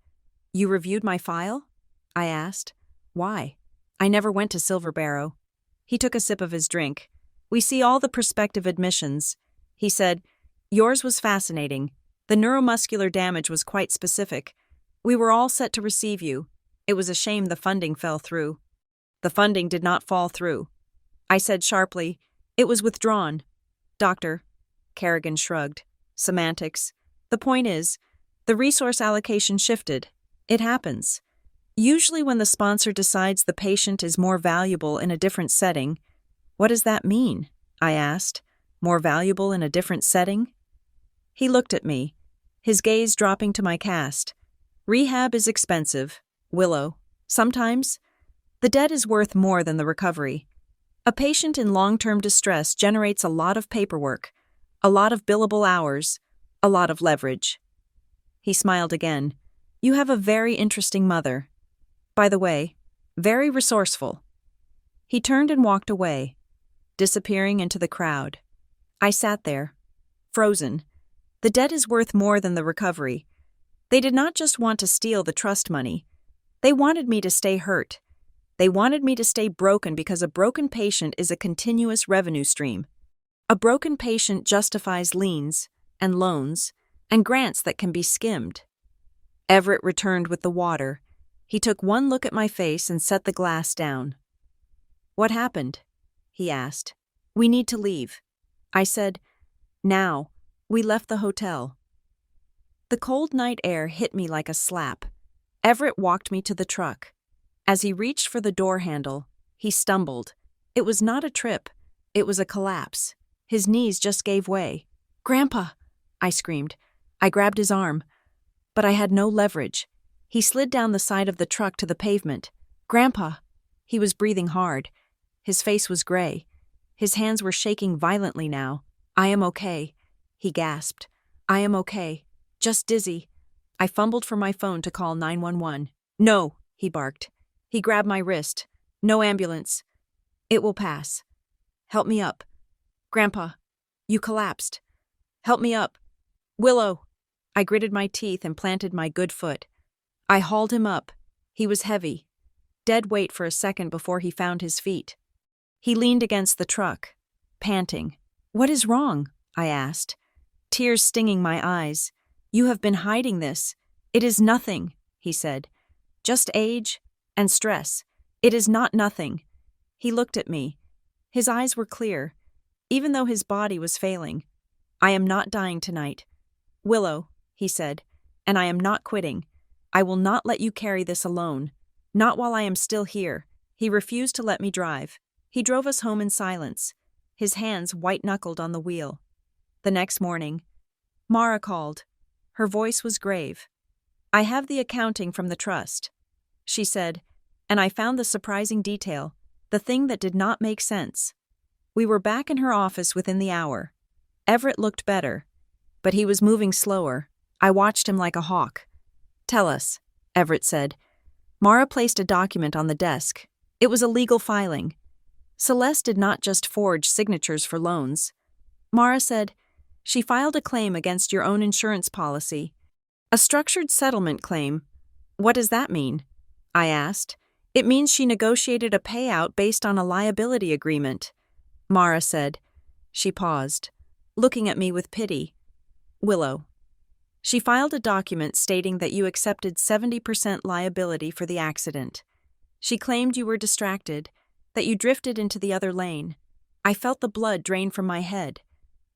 "You reviewed my file?" I asked. "Why? I never went to Silverbarrow." He took a sip of his drink. "We see all the prospective admissions," he said. "Yours was fascinating. The neuromuscular damage was quite specific. We were all set to receive you. It was a shame the funding fell through." "The funding did not fall through," I said sharply. "It was withdrawn." "Doctor," Kerrigan shrugged. "Semantics. The point is, the resource allocation shifted. It happens. Usually when the sponsor decides the patient is more valuable in a different setting." "What does that mean?" I asked. "More valuable in a different setting?" He looked at me, his gaze dropping to my cast. "Rehab is expensive, Willow. Sometimes, the debt is worth more than the recovery. A patient in long-term distress generates a lot of paperwork, A lot of billable hours, a lot of leverage. He smiled again. You have a very interesting mother. By the way, very resourceful. He turned and walked away, disappearing into the crowd. I sat there, frozen. The debt is worth more than the recovery. They did not just want to steal the trust money. They wanted me to stay hurt. They wanted me to stay broken because a broken patient is a continuous revenue stream. A broken patient justifies liens and loans and grants that can be skimmed. Everett returned with the water. He took one look at my face and set the glass down. What happened? He asked. We need to leave. I said, now. We left the hotel. The cold night air hit me like a slap. Everett walked me to the truck. As he reached for the door handle, he stumbled. It was not a trip. It was a collapse. His knees just gave way. Grandpa! I screamed. I grabbed his arm. But I had no leverage. He slid down the side of the truck to the pavement. Grandpa! He was breathing hard. His face was gray. His hands were shaking violently now. I am okay, he gasped. I am okay. Just dizzy. I fumbled for my phone to call 911. No, he barked. He grabbed my wrist. No ambulance. It will pass. Help me up. Grandpa, you collapsed. Help me up. Willow. I gritted my teeth and planted my good foot. I hauled him up. He was heavy. Dead weight for a second before he found his feet. He leaned against the truck, panting. What is wrong? I asked. Tears stinging my eyes. You have been hiding this. It is nothing, he said. Just age and stress. It is not nothing. He looked at me. His eyes were clear, even though his body was failing. I am not dying tonight. Willow, he said, and I am not quitting. I will not let you carry this alone. Not while I am still here. He refused to let me drive. He drove us home in silence, his hands white-knuckled on the wheel. The next morning, Mara called. Her voice was grave. I have the accounting from the trust, she said, and I found the surprising detail, the thing that did not make sense. We were back in her office within the hour. Everett looked better, but he was moving slower. I watched him like a hawk. Tell us, Everett said. Mara placed a document on the desk. It was a legal filing. Celeste did not just forge signatures for loans. Mara said, she filed a claim against your own insurance policy. A structured settlement claim. What does that mean? I asked. It means she negotiated a payout based on a liability agreement. Mara said. She paused, looking at me with pity. Willow. She filed a document stating that you accepted 70% liability for the accident. She claimed you were distracted, that you drifted into the other lane. I felt the blood drain from my head.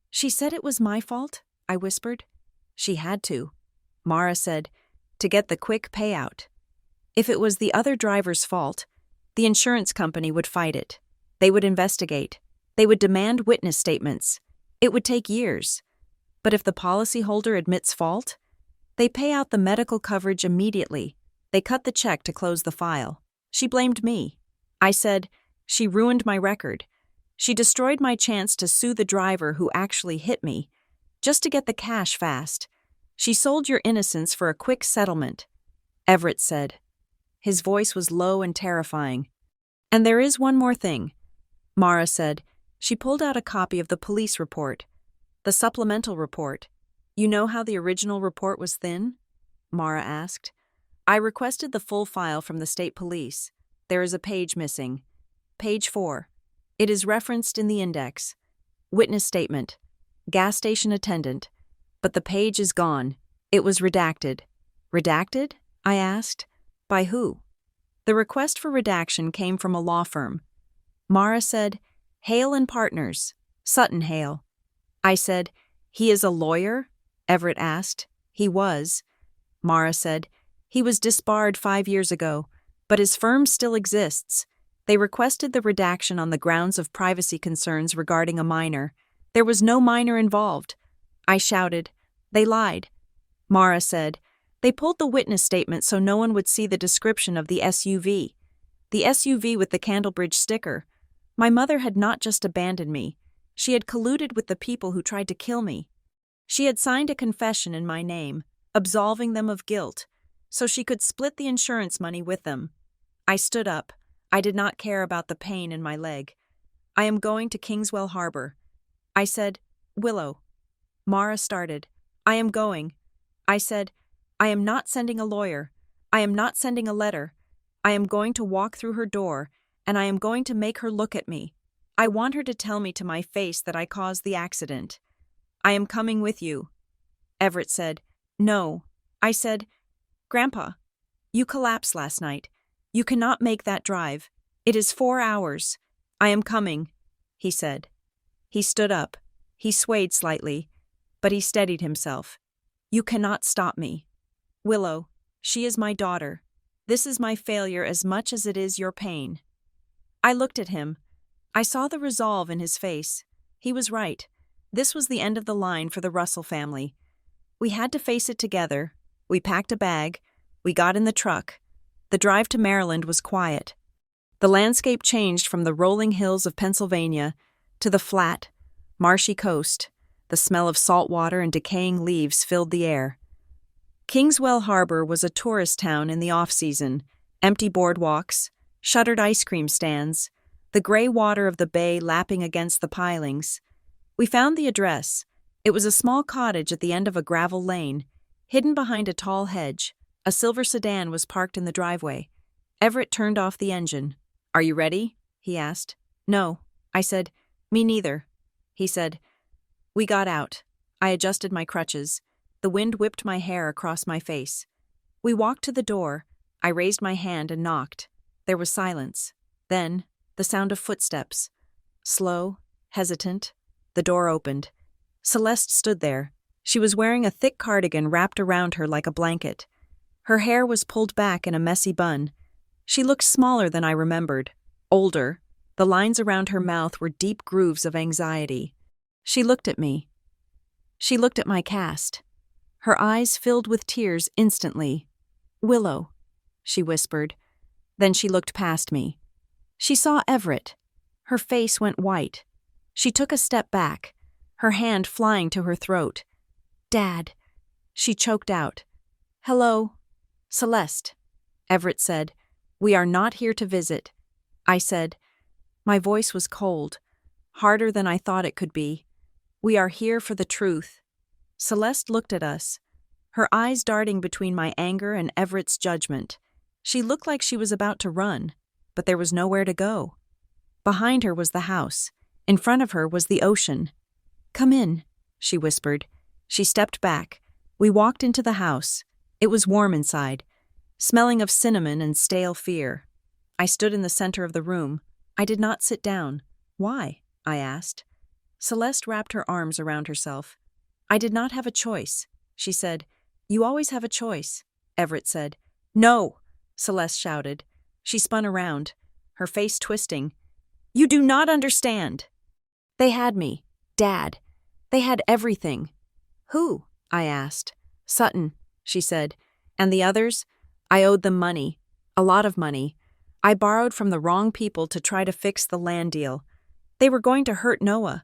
She said it was my fault, I whispered. She had to. Mara said, to get the quick payout. If it was the other driver's fault, the insurance company would fight it. They would investigate. They would demand witness statements. It would take years. But if the policyholder admits fault, they pay out the medical coverage immediately. They cut the check to close the file. She blamed me. I said, she ruined my record. She destroyed my chance to sue the driver who actually hit me, just to get the cash fast. She sold your innocence for a quick settlement, Everett said. His voice was low and terrifying. And there is one more thing, Mara said. She pulled out a copy of the police report, the supplemental report. You know how the original report was thin? Mara asked. I requested the full file from the state police. There is a page missing. Page 4. It is referenced in the index. Witness statement. Gas station attendant. But the page is gone. It was redacted. Redacted? I asked. By who? The request for redaction came from a law firm. Mara said, Hale and Partners, Sutton Hale. I said, he is a lawyer? Everett asked. He was. Mara said, he was disbarred 5 years ago, but his firm still exists. They requested the redaction on the grounds of privacy concerns regarding a minor. There was no minor involved. I shouted, they lied. Mara said, they pulled the witness statement so no one would see the description of the SUV. The SUV with the Candlebridge sticker. My mother had not just abandoned me. She had colluded with the people who tried to kill me. She had signed a confession in my name, absolving them of guilt, so she could split the insurance money with them. I stood up. I did not care about the pain in my leg. I am going to Kingswell Harbor. I said, Willow. Mara started. I am going. I said, I am not sending a lawyer. I am not sending a letter. I am going to walk through her door, and I am going to make her look at me. I want her to tell me to my face that I caused the accident. I am coming with you. Everett said, No. I said, Grandpa, you collapsed last night. You cannot make that drive. It is 4 hours. I am coming, he said. He stood up. He swayed slightly, but he steadied himself. You cannot stop me. Willow, she is my daughter. This is my failure as much as it is your pain. I looked at him. I saw the resolve in his face. He was right. This was the end of the line for the Russell family. We had to face it together. We packed a bag. We got in the truck. The drive to Maryland was quiet. The landscape changed from the rolling hills of Pennsylvania to the flat, marshy coast. The smell of salt water and decaying leaves filled the air. Kingswell Harbor was a tourist town in the off-season. Empty boardwalks, shuttered ice cream stands, the gray water of the bay lapping against the pilings. We found the address. It was a small cottage at the end of a gravel lane, hidden behind a tall hedge. A silver sedan was parked in the driveway. Everett turned off the engine. Are you ready? He asked. No. I said, Me neither. He said, We got out. I adjusted my crutches. The wind whipped my hair across my face. We walked to the door. I raised my hand and knocked. There was silence. Then, the sound of footsteps. Slow, hesitant. The door opened. Celeste stood there. She was wearing a thick cardigan wrapped around her like a blanket. Her hair was pulled back in a messy bun. She looked smaller than I remembered, older. The lines around her mouth were deep grooves of anxiety. She looked at me. She looked at my cast. Her eyes filled with tears instantly. Willow, she whispered. Then she looked past me. She saw Everett. Her face went white. She took a step back, her hand flying to her throat. Dad, she choked out. Hello, Celeste, Everett said. We are not here to visit. I said. My voice was cold, harder than I thought it could be. We are here for the truth. Celeste looked at us, her eyes darting between my anger and Everett's judgment. She looked like she was about to run, but there was nowhere to go. Behind her was the house. In front of her was the ocean. Come in, she whispered. She stepped back. We walked into the house. It was warm inside, smelling of cinnamon and stale fear. I stood in the center of the room. I did not sit down. Why? I asked. Celeste wrapped her arms around herself. I did not have a choice, she said. You always have a choice, Everett said. No, Celeste shouted. She spun around, her face twisting. You do not understand. They had me, Dad. They had everything. Who? I asked. Sutton, she said. And the others? I owed them money. A lot of money. I borrowed from the wrong people to try to fix the land deal. They were going to hurt Noah.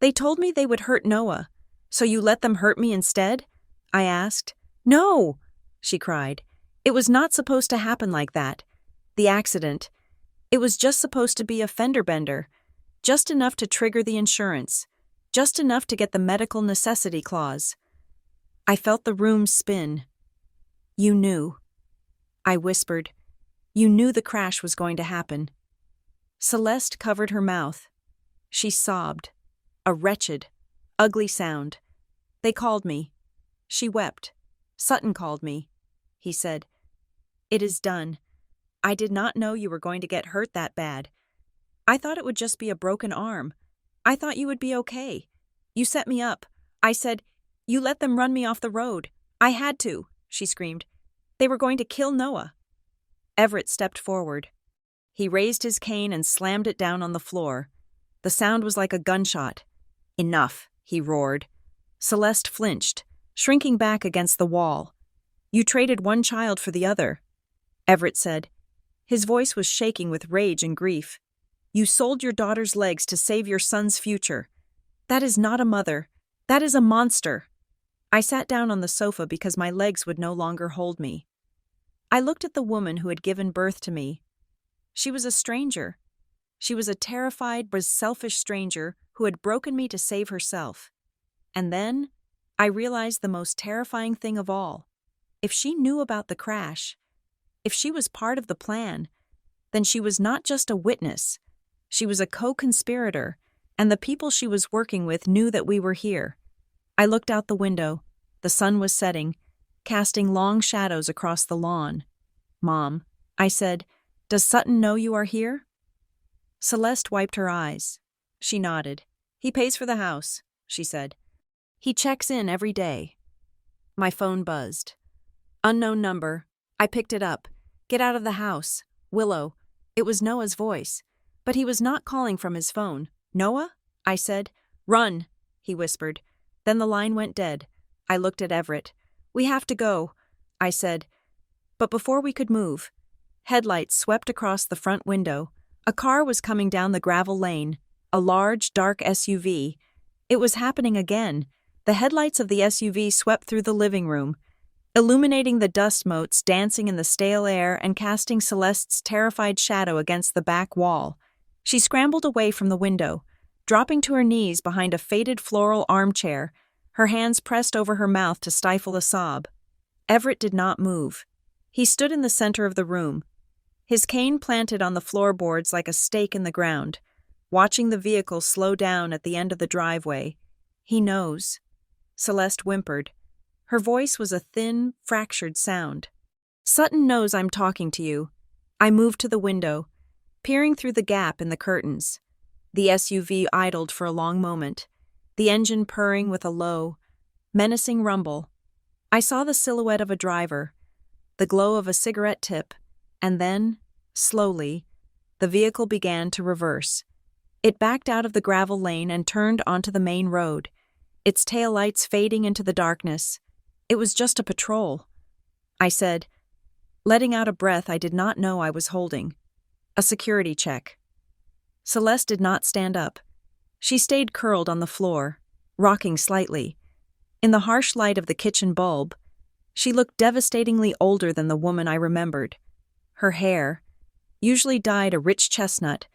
They told me they would hurt Noah. So you let them hurt me instead? I asked. No, she cried. It was not supposed to happen like that. The accident. It was just supposed to be a fender bender. Just enough to trigger the insurance. Just enough to get the medical necessity clause. I felt the room spin. You knew. I whispered. You knew the crash was going to happen. Celeste covered her mouth. She sobbed. A wretched, ugly sound. They called me. She wept. Sutton called me. He said, It is done. I did not know you were going to get hurt that bad. I thought it would just be a broken arm. I thought you would be okay. You set me up. I said, You let them run me off the road. I had to, she screamed. They were going to kill Noah. Everett stepped forward. He raised his cane and slammed it down on the floor. The sound was like a gunshot. Enough, he roared. Celeste flinched, shrinking back against the wall. You traded one child for the other, Everett said. His voice was shaking with rage and grief. You sold your daughter's legs to save your son's future. That is not a mother. That is a monster. I sat down on the sofa because my legs would no longer hold me. I looked at the woman who had given birth to me. She was a stranger. She was a terrified but selfish stranger who had broken me to save herself. And then, I realized the most terrifying thing of all. If she knew about the crash, if she was part of the plan, then she was not just a witness. She was a co-conspirator, and the people she was working with knew that we were here. I looked out the window. The sun was setting, casting long shadows across the lawn. "Mom," I said, "does Sutton know you are here?" Celeste wiped her eyes. She nodded. "He pays for the house," she said. "He checks in every day." My phone buzzed. Unknown number. I picked it up. "Get out of the house. Willow." It was Noah's voice, but he was not calling from his phone. "Noah?" I said. "Run," he whispered. Then the line went dead. I looked at Everett. "We have to go," I said. But before we could move, headlights swept across the front window. A car was coming down the gravel lane, a large, dark SUV. It was happening again. The headlights of the SUV swept through the living room, illuminating the dust motes dancing in the stale air and casting Celeste's terrified shadow against the back wall. She scrambled away from the window, dropping to her knees behind a faded floral armchair, her hands pressed over her mouth to stifle a sob. Everett did not move. He stood in the center of the room, his cane planted on the floorboards like a stake in the ground, watching the vehicle slow down at the end of the driveway. "He knows." Celeste whimpered. Her voice was a thin, fractured sound. "Sutton knows I'm talking to you." I moved to the window, peering through the gap in the curtains. The SUV idled for a long moment, the engine purring with a low, menacing rumble. I saw the silhouette of a driver, the glow of a cigarette tip, and then, slowly, the vehicle began to reverse. It backed out of the gravel lane and turned onto the main road, its taillights fading into the darkness. It was just a patrol, I said, letting out a breath I did not know I was holding. A security check. Celeste did not stand up. She stayed curled on the floor, rocking slightly. In the harsh light of the kitchen bulb, she looked devastatingly older than the woman I remembered. Her hair, usually dyed a rich chestnut,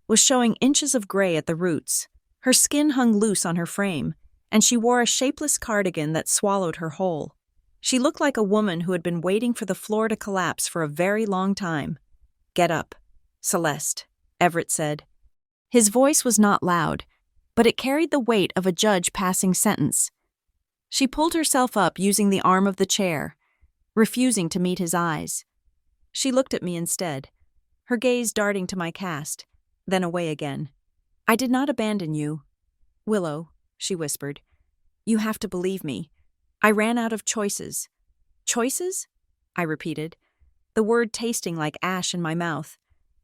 was showing inches of gray at the roots. Her skin hung loose on her frame, and she wore a shapeless cardigan that swallowed her whole. She looked like a woman who had been waiting for the floor to collapse for a very long time. "Get up, Celeste," Everett said. His voice was not loud, but it carried the weight of a judge passing sentence. She pulled herself up using the arm of the chair, refusing to meet his eyes. She looked at me instead, her gaze darting to my cast, then away again. "I did not abandon you, Willow," she whispered. "You have to believe me. I ran out of choices." "Choices?" I repeated, the word tasting like ash in my mouth.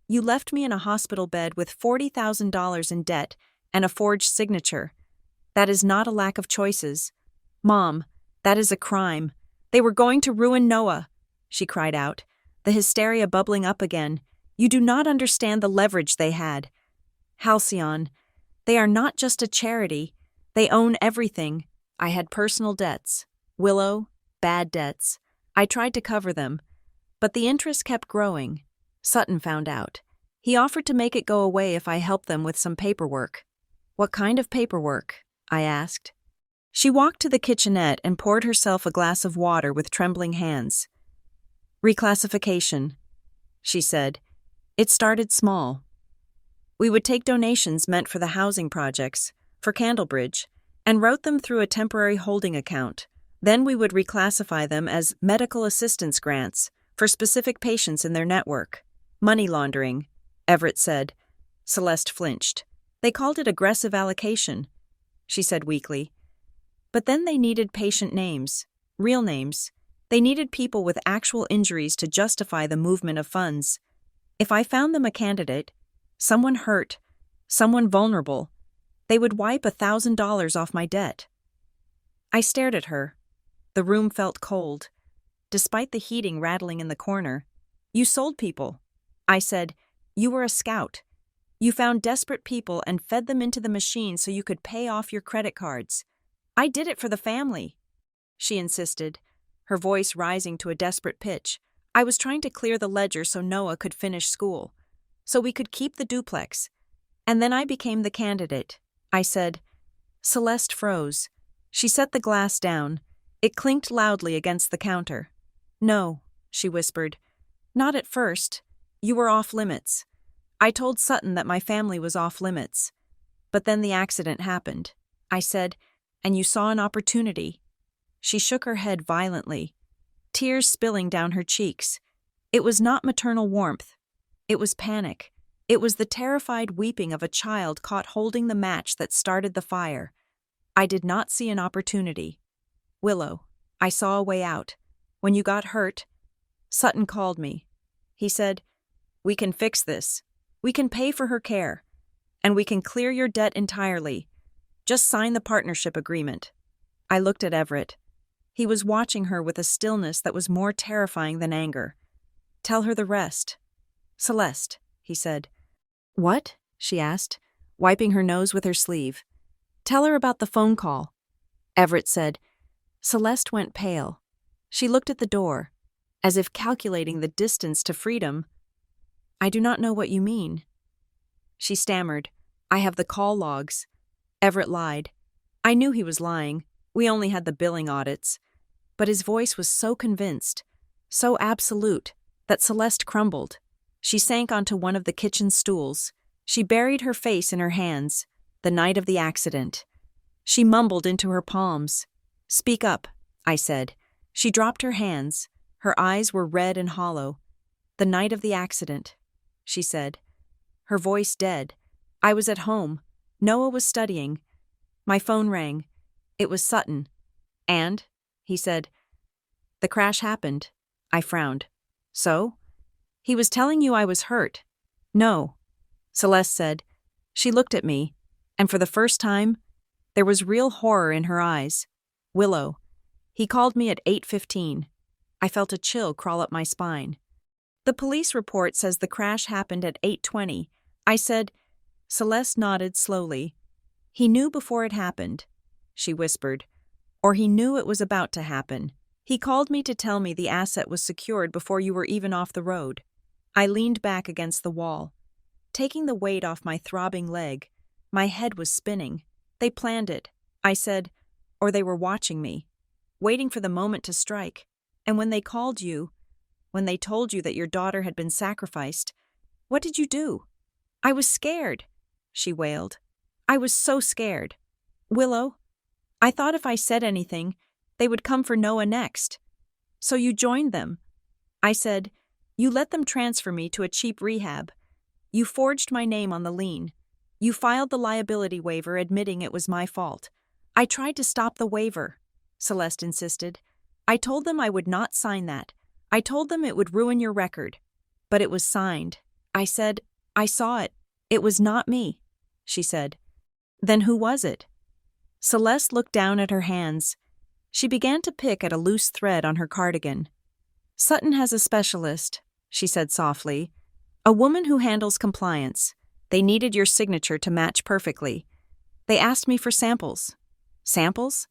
"You left me in a hospital bed with $40,000 in debt and a forged signature. That is not a lack of choices. Mom, that is a crime. They were going to ruin Noah," she cried out, the hysteria bubbling up again. "You do not understand the leverage they had. Halcyon, they are not just a charity. They own everything. I had personal debts. Willow, bad debts. I tried to cover them, but the interest kept growing. Sutton found out. He offered to make it go away if I helped them with some paperwork." "What kind of paperwork?" I asked. She walked to the kitchenette and poured herself a glass of water with trembling hands. "Reclassification," she said. "It started small. We would take donations meant for the housing projects, for Candlebridge, and route them through a temporary holding account. Then we would reclassify them as medical assistance grants for specific patients in their network. Money laundering," Everett said. Celeste flinched. "They called it aggressive allocation," she said weakly. "But then they needed patient names, real names. They needed people with actual injuries to justify the movement of funds. If I found them a candidate, someone hurt, someone vulnerable, they would wipe $1,000 off my debt." I stared at her. The room felt cold, despite the heating rattling in the corner. "You sold people," I said. "You were a scout. You found desperate people and fed them into the machine so you could pay off your credit cards. I did it for the family, she insisted, her voice rising to a desperate pitch. I was trying to clear the ledger so Noah could finish school, so we could keep the duplex. And then I became the candidate, I said. Celeste froze. She set the glass down. It clinked loudly against the counter. No, she whispered. Not at first. You were off limits. I told Sutton that my family was off limits. But then the accident happened, I said, and you saw an opportunity. She shook her head violently, tears spilling down her cheeks. It was not maternal warmth. It was panic. It was the terrified weeping of a child caught holding the match that started the fire. I did not see an opportunity. Willow, I saw a way out. When you got hurt, Sutton called me. He said, "We can fix this. We can pay for her care. And we can clear your debt entirely. Just sign the partnership agreement." I looked at Everett. He was watching her with a stillness that was more terrifying than anger. "Tell her the rest." "Celeste," he said. "What?" she asked, wiping her nose with her sleeve. "Tell her about the phone call." Everett said. Celeste went pale. She looked at the door, as if calculating the distance to freedom. "I do not know what you mean." She stammered. "I have the call logs." Everett lied. I knew he was lying. We only had the billing audits. But his voice was so convinced, so absolute, that Celeste crumbled. She sank onto one of the kitchen stools. She buried her face in her hands. The night of the accident. She mumbled into her palms. "Speak up," I said. She dropped her hands. Her eyes were red and hollow. "The night of the accident," she said. Her voice dead. I was at home. Noah was studying. My phone rang. It was Sutton. "And?" he said. "The crash happened." I frowned. "So?" "He was telling you I was hurt." "No," Celeste said. She looked at me, and for the first time, there was real horror in her eyes. "Willow. He called me at 8:15. I felt a chill crawl up my spine. "The police report says the crash happened at 8:20. I said. Celeste nodded slowly. "He knew before it happened," she whispered. "Or he knew it was about to happen. He called me to tell me the asset was secured before you were even off the road." I leaned back against the wall, taking the weight off my throbbing leg. My head was spinning. "They planned it," I said, "or they were watching me, waiting for the moment to strike. And when they called you, when they told you that your daughter had been sacrificed, what did you do?" "I was scared," she wailed. "I was so scared. Willow, I thought if I said anything, they would come for Noah next. So you joined them." I said, "You let them transfer me to a cheap rehab. You forged my name on the lien. You filed the liability waiver admitting it was my fault. I tried to stop the waiver," Celeste insisted. "I told them I would not sign that. I told them it would ruin your record. But it was signed." I said, "I saw it. It was not me," she said. "Then who was it?" Celeste looked down at her hands. She began to pick at a loose thread on her cardigan. "Sutton has a specialist," she said softly. "A woman who handles compliance. They needed your signature to match perfectly. They asked me for samples." "Samples?"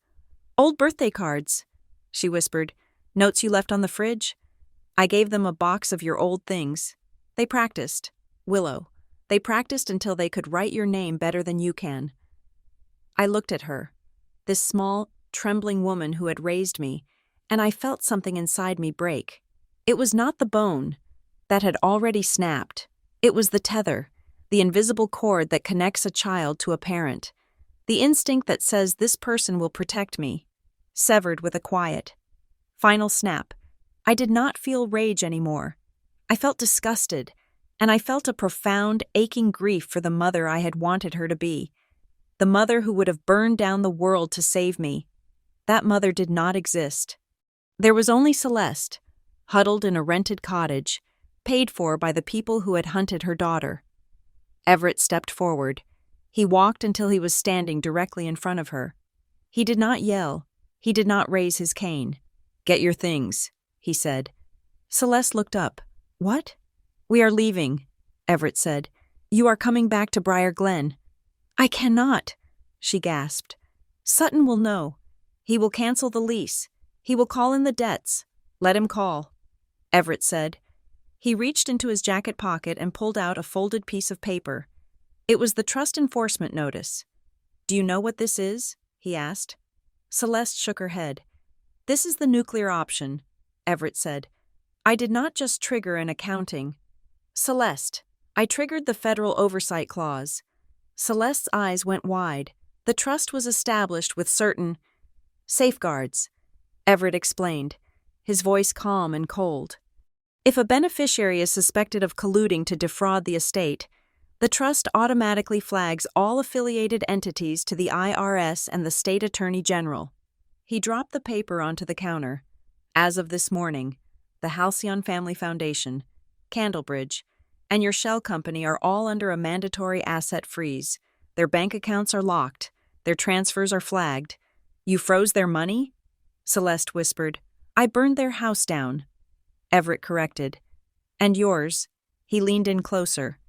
"Old birthday cards," she whispered. "Notes you left on the fridge." I gave them a box of your old things. They practiced. Willow. They practiced until they could write your name better than you can. I looked at her, this small, trembling woman who had raised me, and I felt something inside me break. It was not the bone. That had already snapped. It was the tether, the invisible cord that connects a child to a parent. The instinct that says this person will protect me. Severed with a quiet. Final snap. I did not feel rage anymore. I felt disgusted, and I felt a profound, aching grief for the mother I had wanted her to be. The mother who would have burned down the world to save me. That mother did not exist. There was only Celeste, huddled in a rented cottage, paid for by the people who had hunted her daughter. Everett stepped forward. He walked until he was standing directly in front of her. He did not yell. He did not raise his cane. "Get your things," he said. Celeste looked up. "What?" "We are leaving," Everett said. You are coming back to Briar Glen." "I cannot," she gasped. "Sutton will know. He will cancel the lease. He will call in the debts." "Let him call," Everett said. He reached into his jacket pocket and pulled out a folded piece of paper. It was the trust enforcement notice. "Do you know what this is?" he asked. Celeste shook her head. "This is the nuclear option," Everett said. "I did not just trigger an accounting. Celeste, I triggered the federal oversight clause." Celeste's eyes went wide. "The trust was established with certain safeguards," Everett explained, his voice calm and cold. "If a beneficiary is suspected of colluding to defraud the estate, the trust automatically flags all affiliated entities to the IRS and the state attorney general." He dropped the paper onto the counter. "As of this morning, the Halcyon Family Foundation, Candlebridge, and your shell company are all under a mandatory asset freeze. Their bank accounts are locked. Their transfers are flagged." "You froze their money?" Celeste whispered. "I burned their house down," Everett corrected. "And yours?" He leaned in closer.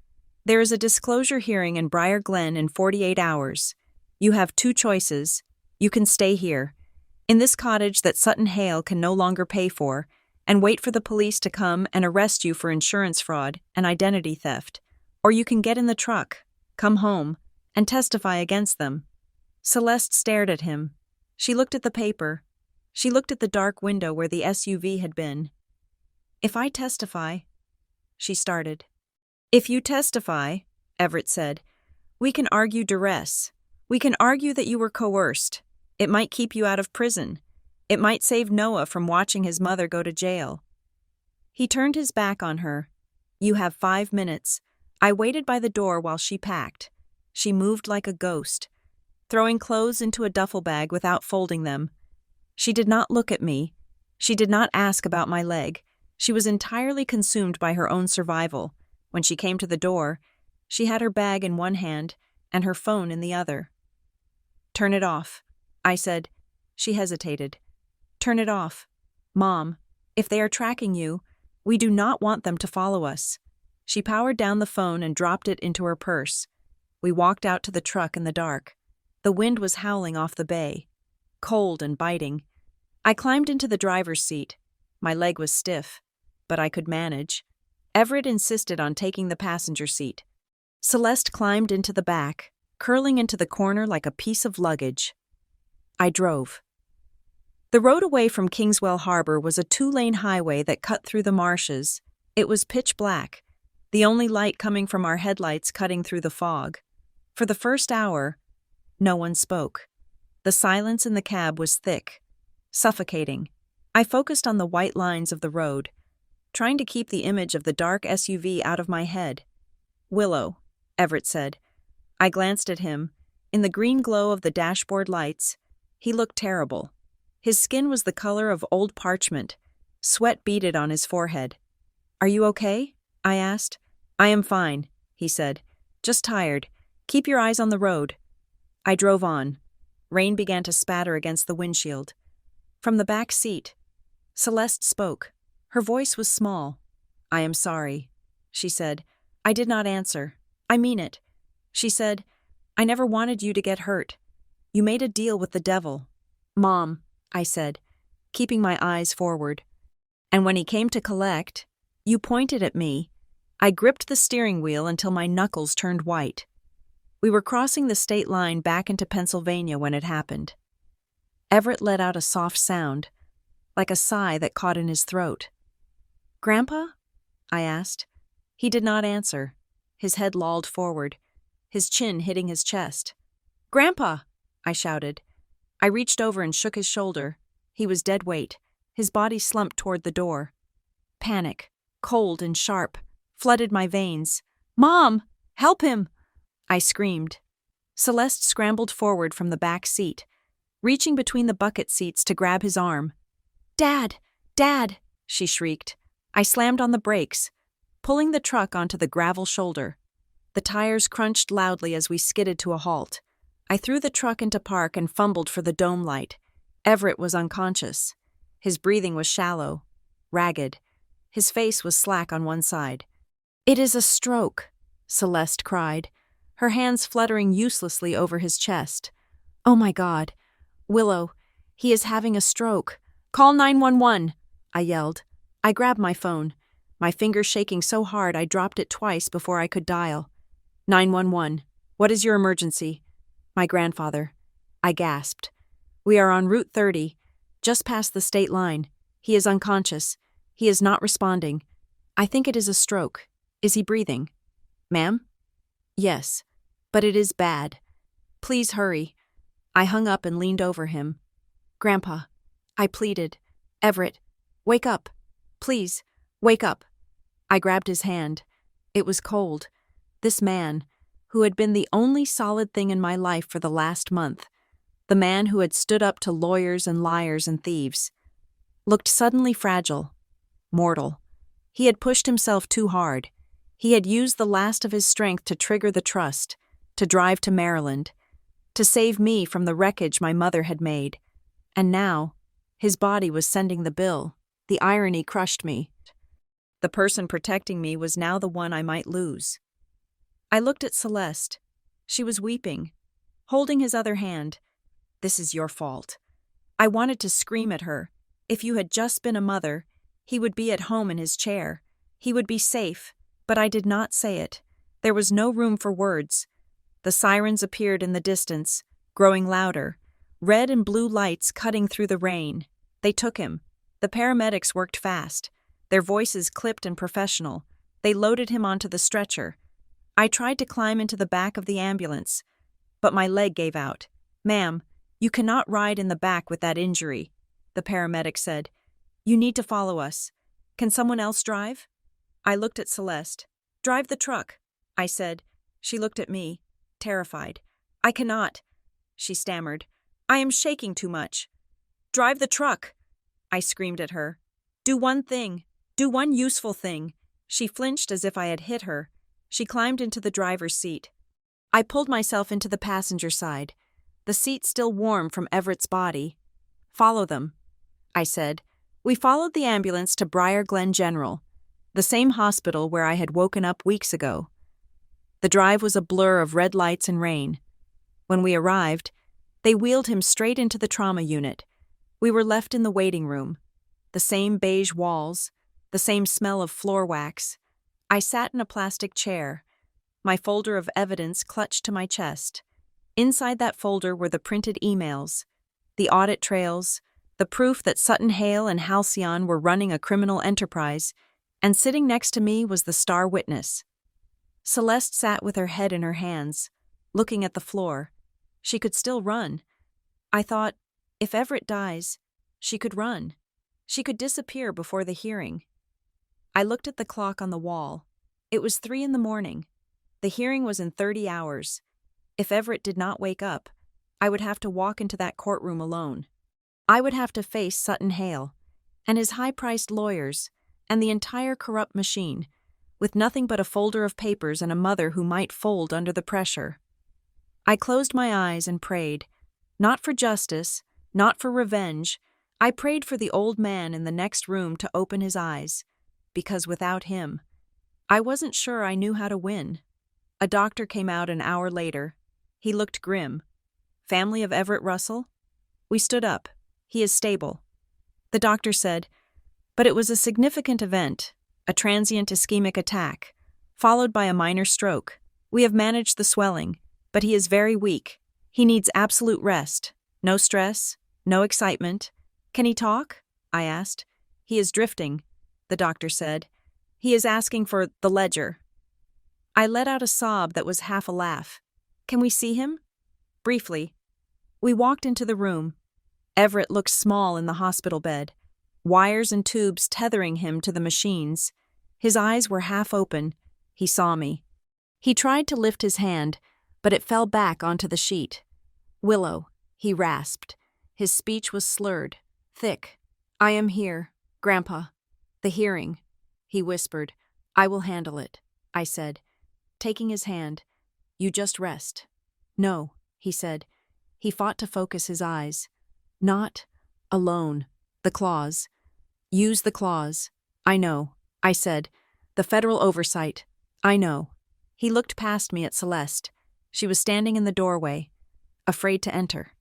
"There is a disclosure hearing in Briar Glen in 48 hours. You have two choices. You can stay here, in this cottage that Sutton Hale can no longer pay for, and wait for the police to come and arrest you for insurance fraud and identity theft. Or you can get in the truck, come home, and testify against them." Celeste stared at him. She looked at the paper. She looked at the dark window where the SUV had been. "If I testify," she started. "If you testify," Everett said, "we can argue duress. We can argue that you were coerced. It might keep you out of prison. It might save Noah from watching his mother go to jail." He turned his back on her. "You have 5 minutes. I waited by the door while she packed. She moved like a ghost, throwing clothes into a duffel bag without folding them. She did not look at me. She did not ask about my leg. She was entirely consumed by her own survival. When she came to the door, she had her bag in one hand and her phone in the other." "Turn it off," I said. She hesitated. "Turn it off. Mom, if they are tracking you, we do not want them to follow us." She powered down the phone and dropped it into her purse. We walked out to the truck in the dark. The wind was howling off the bay, cold and biting. I climbed into the driver's seat. My leg was stiff, but I could manage. Everett insisted on taking the passenger seat. Celeste climbed into the back, curling into the corner like a piece of luggage. I drove. The road away from Kingswell Harbor was a 2-lane highway that cut through the marshes. It was pitch black, the only light coming from our headlights cutting through the fog. For the first hour, no one spoke. The silence in the cab was thick, suffocating. I focused on the white lines of the road, trying to keep the image of the dark SUV out of my head. "Willow," Everett said. I glanced at him. In the green glow of the dashboard lights, he looked terrible. His skin was the color of old parchment. Sweat beaded on his forehead. "Are you okay?" I asked. "I am fine," he said. "Just tired. Keep your eyes on the road." I drove on. Rain began to spatter against the windshield. From the back seat, Celeste spoke. Her voice was small. "I am sorry," she said. I did not answer. "I mean it." She said, "I never wanted you to get hurt. You made a deal with the devil." "Mom," I said, keeping my eyes forward. "And when he came to collect, you pointed at me." I gripped the steering wheel until my knuckles turned white. We were crossing the state line back into Pennsylvania when it happened. Everett let out a soft sound, like a sigh that caught in his throat. "Grandpa?" I asked. He did not answer. His head lolled forward, his chin hitting his chest. "Grandpa!" I shouted. I reached over and shook his shoulder. He was dead weight. His body slumped toward the door. Panic, cold and sharp, flooded my veins. "Mom! Help him!" I screamed. Celeste scrambled forward from the back seat, reaching between the bucket seats to grab his arm. "Dad! Dad!" she shrieked. I slammed on the brakes, pulling the truck onto the gravel shoulder. The tires crunched loudly as we skidded to a halt. I threw the truck into park and fumbled for the dome light. Everett was unconscious. His breathing was shallow, ragged. His face was slack on one side. "It is a stroke," Celeste cried, her hands fluttering uselessly over his chest. "Oh my God. Willow, he is having a stroke. Call 911, I yelled. I grabbed my phone, my fingers shaking so hard I dropped it twice before I could dial. 911, what is your emergency? My grandfather. I gasped. We are on Route 30, just past the state line. He is unconscious. He is not responding. I think it is a stroke. Is he breathing? Ma'am? Yes, but it is bad. Please hurry. I hung up and leaned over him. Grandpa, I pleaded. Everett, wake up. Please, wake up. I grabbed his hand. It was cold. This man, who had been the only solid thing in my life for the last month, the man who had stood up to lawyers and liars and thieves, looked suddenly fragile, mortal. He had pushed himself too hard. He had used the last of his strength to trigger the trust, to drive to Maryland, to save me from the wreckage my mother had made. And now, his body was sending the bill. The irony crushed me. The person protecting me was now the one I might lose. I looked at Celeste. She was weeping, holding his other hand. This is your fault. I wanted to scream at her. If you had just been a mother, he would be at home in his chair. He would be safe, but I did not say it. There was no room for words. The sirens appeared in the distance, growing louder, red and blue lights cutting through the rain. They took him. The paramedics worked fast, their voices clipped and professional. They loaded him onto the stretcher. I tried to climb into the back of the ambulance, but my leg gave out. Ma'am, you cannot ride in the back with that injury, the paramedic said. You need to follow us. Can someone else drive? I looked at Celeste. Drive the truck, I said. She looked at me, terrified. I cannot, she stammered. I am shaking too much. Drive the truck, I screamed at her. Do one thing. Do one useful thing. She flinched as if I had hit her. She climbed into the driver's seat. I pulled myself into the passenger side, the seat still warm from Everett's body. Follow them, I said. We followed the ambulance to Briar Glen General, the same hospital where I had woken up weeks ago. The drive was a blur of red lights and rain. When we arrived, they wheeled him straight into the trauma unit. We were left in the waiting room. The same beige walls, the same smell of floor wax. I sat in a plastic chair, my folder of evidence clutched to my chest. Inside that folder were the printed emails, the audit trails, the proof that Sutton Hale and Halcyon were running a criminal enterprise, and sitting next to me was the star witness. Celeste sat with her head in her hands, looking at the floor. She could still run. I thought, if Everett dies, she could run. She could disappear before the hearing. I looked at the clock on the wall. It was 3 a.m. The hearing was in 30 hours. If Everett did not wake up, I would have to walk into that courtroom alone. I would have to face Sutton Hale, and his high-priced lawyers, and the entire corrupt machine, with nothing but a folder of papers and a mother who might fold under the pressure. I closed my eyes and prayed, not for justice, not for revenge. I prayed for the old man in the next room to open his eyes, because without him, I wasn't sure I knew how to win. A doctor came out an hour later. He looked grim. Family of Everett Russell? We stood up. He is stable. The doctor said, but it was a significant event, a transient ischemic attack, followed by a minor stroke. We have managed the swelling, but he is very weak. He needs absolute rest. No stress, no excitement. Can he talk? I asked. He is drifting, the doctor said. He is asking for the ledger. I let out a sob that was half a laugh. Can we see him? Briefly. We walked into the room. Everett looked small in the hospital bed, wires and tubes tethering him to the machines. His eyes were half open. He saw me. He tried to lift his hand, but it fell back onto the sheet. Willow, he rasped. His speech was slurred, thick. I am here, Grandpa. The hearing, he whispered. I will handle it, I said, taking his hand. You just rest. No, he said. He fought to focus his eyes. Not alone. The clause. Use the clause. I know, I said. The federal oversight. I know. He looked past me at Celeste. She was standing in the doorway, afraid to enter.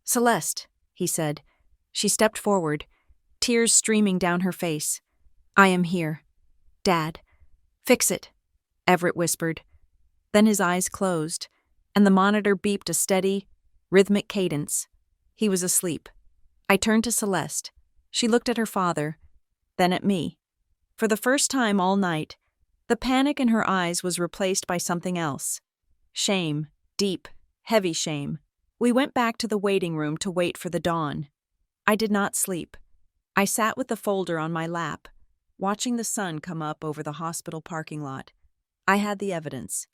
"Celeste," he said. She stepped forward, tears streaming down her face. "I am here. Dad." "Fix it," Everett whispered. Then his eyes closed, and the monitor beeped a steady, rhythmic cadence. He was asleep. I turned to Celeste. She looked at her father, then at me. For the first time all night, the panic in her eyes was replaced by something else. Shame, deep, heavy shame. We went back to the waiting room to wait for the dawn. I did not sleep. I sat with the folder on my lap, watching the sun come up over the hospital parking lot. I had the evidence.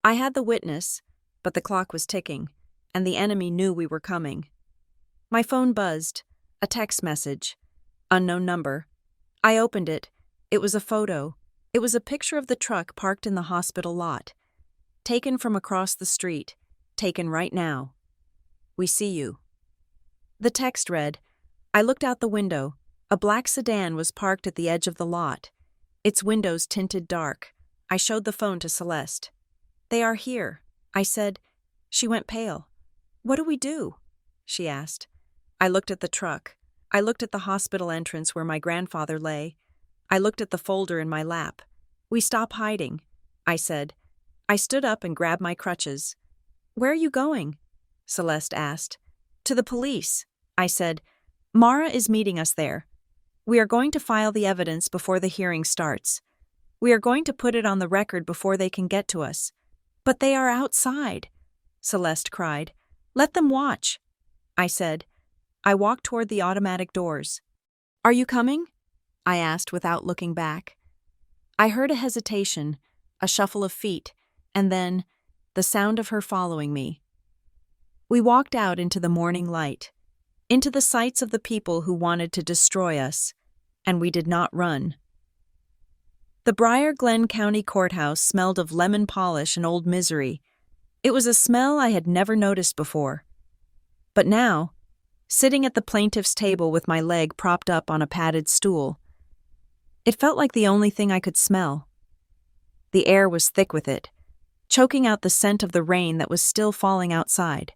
I had the witness, but the clock was ticking, and the enemy knew we were coming. My phone buzzed. A text message. Unknown number. I opened it. It was a photo. It was a picture of the truck parked in the hospital lot. Taken from across the street. Taken right now. "We see you." The text read. I looked out the window. A black sedan was parked at the edge of the lot. Its windows tinted dark. I showed the phone to Celeste. "They are here," I said. She went pale. "What do we do?" she asked. I looked at the truck. I looked at the hospital entrance where my grandfather lay. I looked at the folder in my lap. "We stop hiding," I said. I stood up and grabbed my crutches. "Where are you going?" Celeste asked. "To the police," I said. "Mara is meeting us there. We are going to file the evidence before the hearing starts. We are going to put it on the record before they can get to us." "But they are outside," Celeste cried. "Let them watch," I said. I walked toward the automatic doors. "Are you coming?" I asked without looking back. I heard a hesitation, a shuffle of feet, and then the sound of her following me. We walked out into the morning light, into the sights of the people who wanted to destroy us, and we did not run. The Briar Glen County Courthouse smelled of lemon polish and old misery. It was a smell I had never noticed before. But now, sitting at the plaintiff's table with my leg propped up on a padded stool, it felt like the only thing I could smell. The air was thick with it, choking out the scent of the rain that was still falling outside.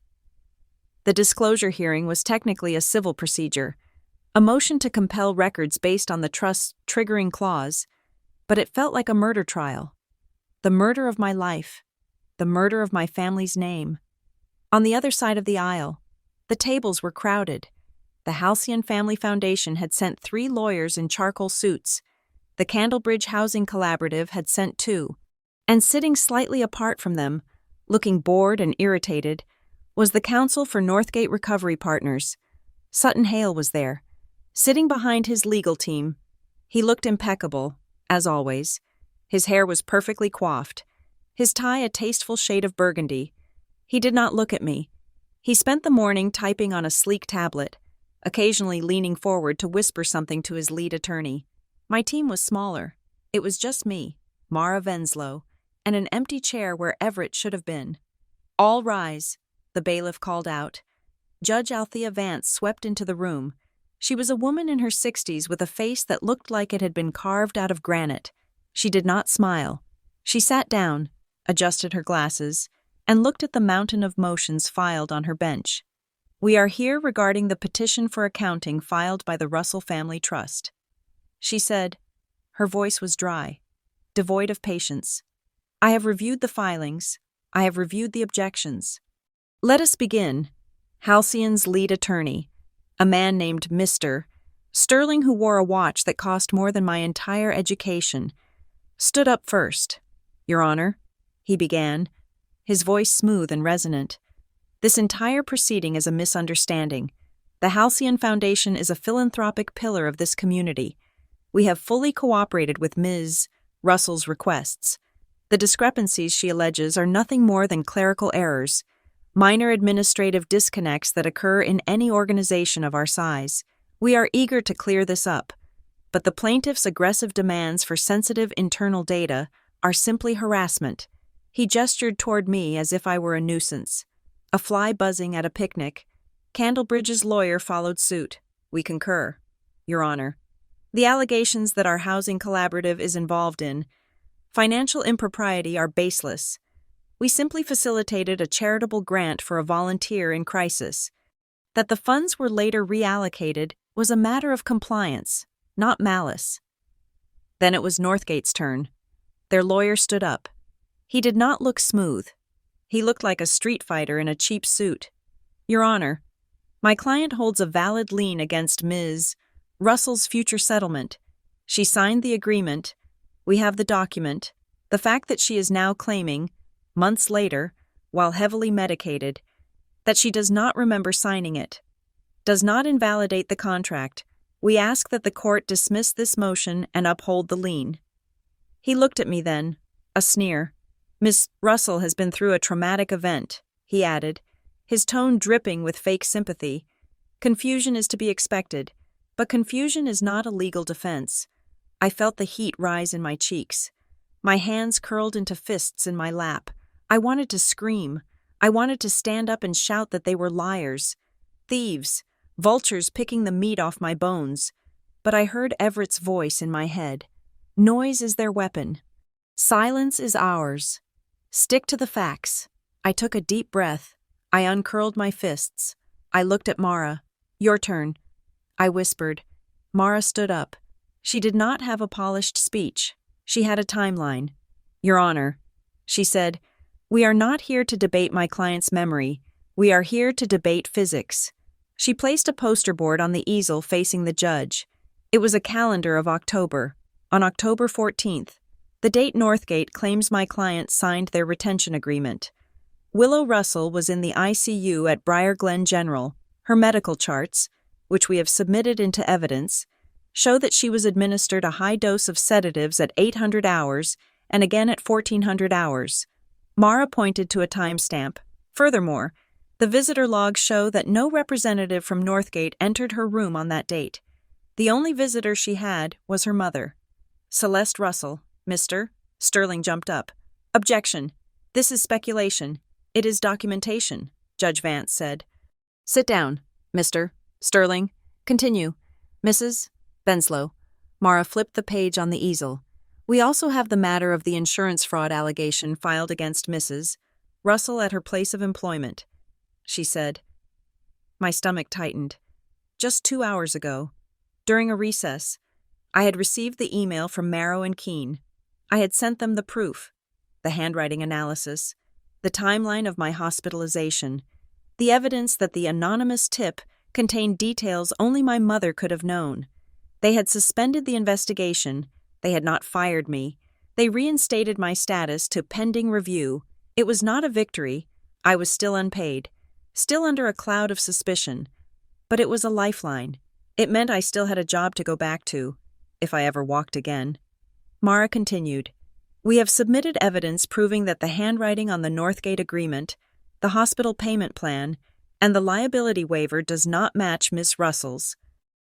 The disclosure hearing was technically a civil procedure, a motion to compel records based on the trust's triggering clause, but it felt like a murder trial. The murder of my life, the murder of my family's name. On the other side of the aisle, the tables were crowded. The Halcyon Family Foundation had sent 3 lawyers in charcoal suits. The Candlebridge Housing Collaborative had sent 2. And sitting slightly apart from them, looking bored and irritated, was the counsel for Northgate Recovery Partners. Sutton Hale was there, sitting behind his legal team. He looked impeccable, as always. His hair was perfectly coiffed, his tie a tasteful shade of burgundy. He did not look at me. He spent the morning typing on a sleek tablet, occasionally leaning forward to whisper something to his lead attorney. My team was smaller. It was just me, Mara Venslow, and an empty chair where Everett should have been. "All rise," the bailiff called out. Judge Althea Vance swept into the room. She was a woman in her 60s with a face that looked like it had been carved out of granite. She did not smile. She sat down, adjusted her glasses, and looked at the mountain of motions filed on her bench. "We are here regarding the petition for accounting filed by the Russell Family Trust," she said. Her voice was dry, devoid of patience. "I have reviewed the filings. I have reviewed the objections. Let us begin." Halcyon's lead attorney, a man named Mr. Sterling, who wore a watch that cost more than my entire education, stood up first. "Your Honor," he began, his voice smooth and resonant. "This entire proceeding is a misunderstanding. The Halcyon Foundation is a philanthropic pillar of this community. We have fully cooperated with Ms. Russell's requests. The discrepancies she alleges are nothing more than clerical errors, minor administrative disconnects that occur in any organization of our size. We are eager to clear this up, but the plaintiff's aggressive demands for sensitive internal data are simply harassment." He gestured toward me as if I were a nuisance. A fly buzzing at a picnic. Candlebridge's lawyer followed suit. "We concur, Your Honor. The allegations that our housing collaborative is involved in Financial impropriety are baseless. We simply facilitated a charitable grant for a volunteer in crisis. That the funds were later reallocated was a matter of compliance, not malice. Then it was Northgate's turn. Their lawyer stood up. He did not look smooth. He looked like a street fighter in a cheap suit. Your Honor, my client holds a valid lien against Ms. Russell's future settlement. She signed the agreement. We have the document. The fact that she is now claiming, months later, while heavily medicated, that she does not remember signing it, does not invalidate the contract. We ask that the court dismiss this motion and uphold the lien. He looked at me then, a sneer. Miss Russell has been through a traumatic event, he added, his tone dripping with fake sympathy. Confusion is to be expected, but confusion is not a legal defense. I felt the heat rise in my cheeks. My hands curled into fists in my lap. I wanted to scream. I wanted to stand up and shout that they were liars, thieves, vultures picking the meat off my bones. But I heard Everett's voice in my head. Noise is their weapon. Silence is ours. Stick to the facts. I took a deep breath. I uncurled my fists. I looked at Mara. Your turn, I whispered. Mara stood up. She did not have a polished speech. She had a timeline. Your Honor, she said, we are not here to debate my client's memory. We are here to debate physics. She placed a poster board on the easel facing the judge. It was a calendar of October. On October 14th, the date Northgate claims my client signed their retention agreement. Willow Russell was in the ICU at Briar Glen General. Her medical charts, which we have submitted into evidence, show that she was administered a high dose of sedatives at 800 hours and again at 1400 hours. Mara pointed to a timestamp. Furthermore, the visitor logs show that no representative from Northgate entered her room on that date. The only visitor she had was her mother. Celeste Russell, Mr. Sterling jumped up. Objection. This is speculation. It is documentation, Judge Vance said. Sit down, Mr. Sterling. Continue. Mrs. Benslow. Mara flipped the page on the easel. We also have the matter of the insurance fraud allegation filed against Mrs. Russell at her place of employment, she said. My stomach tightened. Just 2 hours ago, during a recess, I had received the email from Marrow and Keene. I had sent them the proof, the handwriting analysis, the timeline of my hospitalization, the evidence that the anonymous tip contained details only my mother could have known. They had suspended the investigation. They had not fired me. They reinstated my status to pending review. It was not a victory. I was still unpaid, still under a cloud of suspicion. But it was a lifeline. It meant I still had a job to go back to, if I ever walked again. Mara continued. We have submitted evidence proving that the handwriting on the Northgate agreement, the hospital payment plan, and the liability waiver does not match Miss Russell's.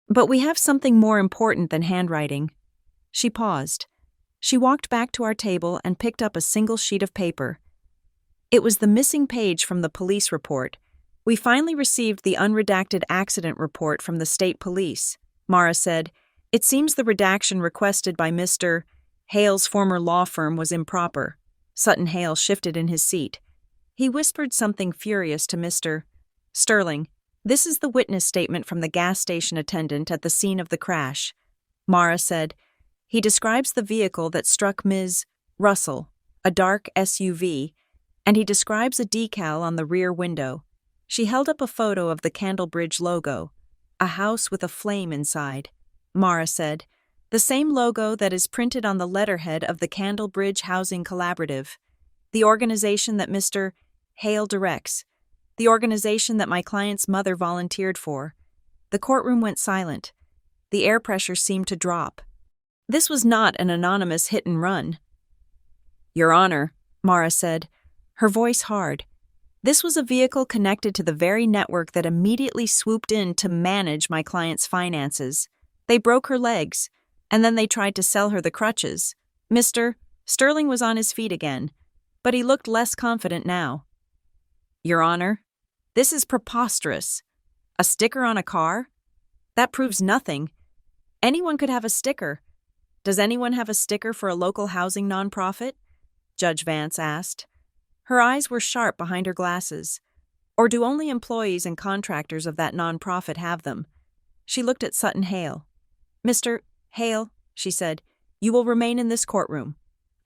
But we have something more important than handwriting. She paused. She walked back to our table and picked up a single sheet of paper. It was the missing page from the police report. We finally received the unredacted accident report from the state police. Mara said, it seems the redaction requested by Mr. Hale's former law firm was improper. Sutton Hale shifted in his seat. He whispered something furious to Mr. Sterling. This is the witness statement from the gas station attendant at the scene of the crash. Mara said, he describes the vehicle that struck Ms. Russell, a dark SUV, and he describes a decal on the rear window. She held up a photo of the Candlebridge logo, a house with a flame inside. Mara said, the same logo that is printed on the letterhead of the Candlebridge Housing Collaborative, the organization that Mr. Hale directs, the organization that my client's mother volunteered for. The courtroom went silent. The air pressure seemed to drop. This was not an anonymous hit and run. Your Honor, Mara said, her voice hard. This was a vehicle connected to the very network that immediately swooped in to manage my client's finances. They broke her legs, and then they tried to sell her the crutches. Mr. Sterling was on his feet again, but he looked less confident now. Your Honor, this is preposterous. A sticker on a car? That proves nothing. Anyone could have a sticker. Does anyone have a sticker for a local housing nonprofit? Judge Vance asked. Her eyes were sharp behind her glasses. Or do only employees and contractors of that nonprofit have them? She looked at Sutton Hale. Mr. Hale, she said, you will remain in this courtroom.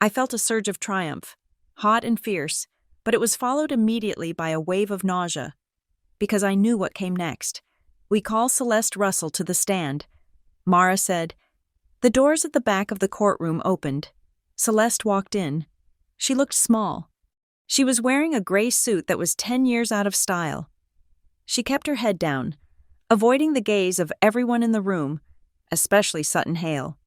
I felt a surge of triumph, hot and fierce, but it was followed immediately by a wave of nausea, because I knew what came next. We call Celeste Russell to the stand. Mara said. The doors at the back of the courtroom opened. Celeste walked in. She looked small. She was wearing a gray suit that was 10 years out of style. She kept her head down, avoiding the gaze of everyone in the room, especially Sutton Hale.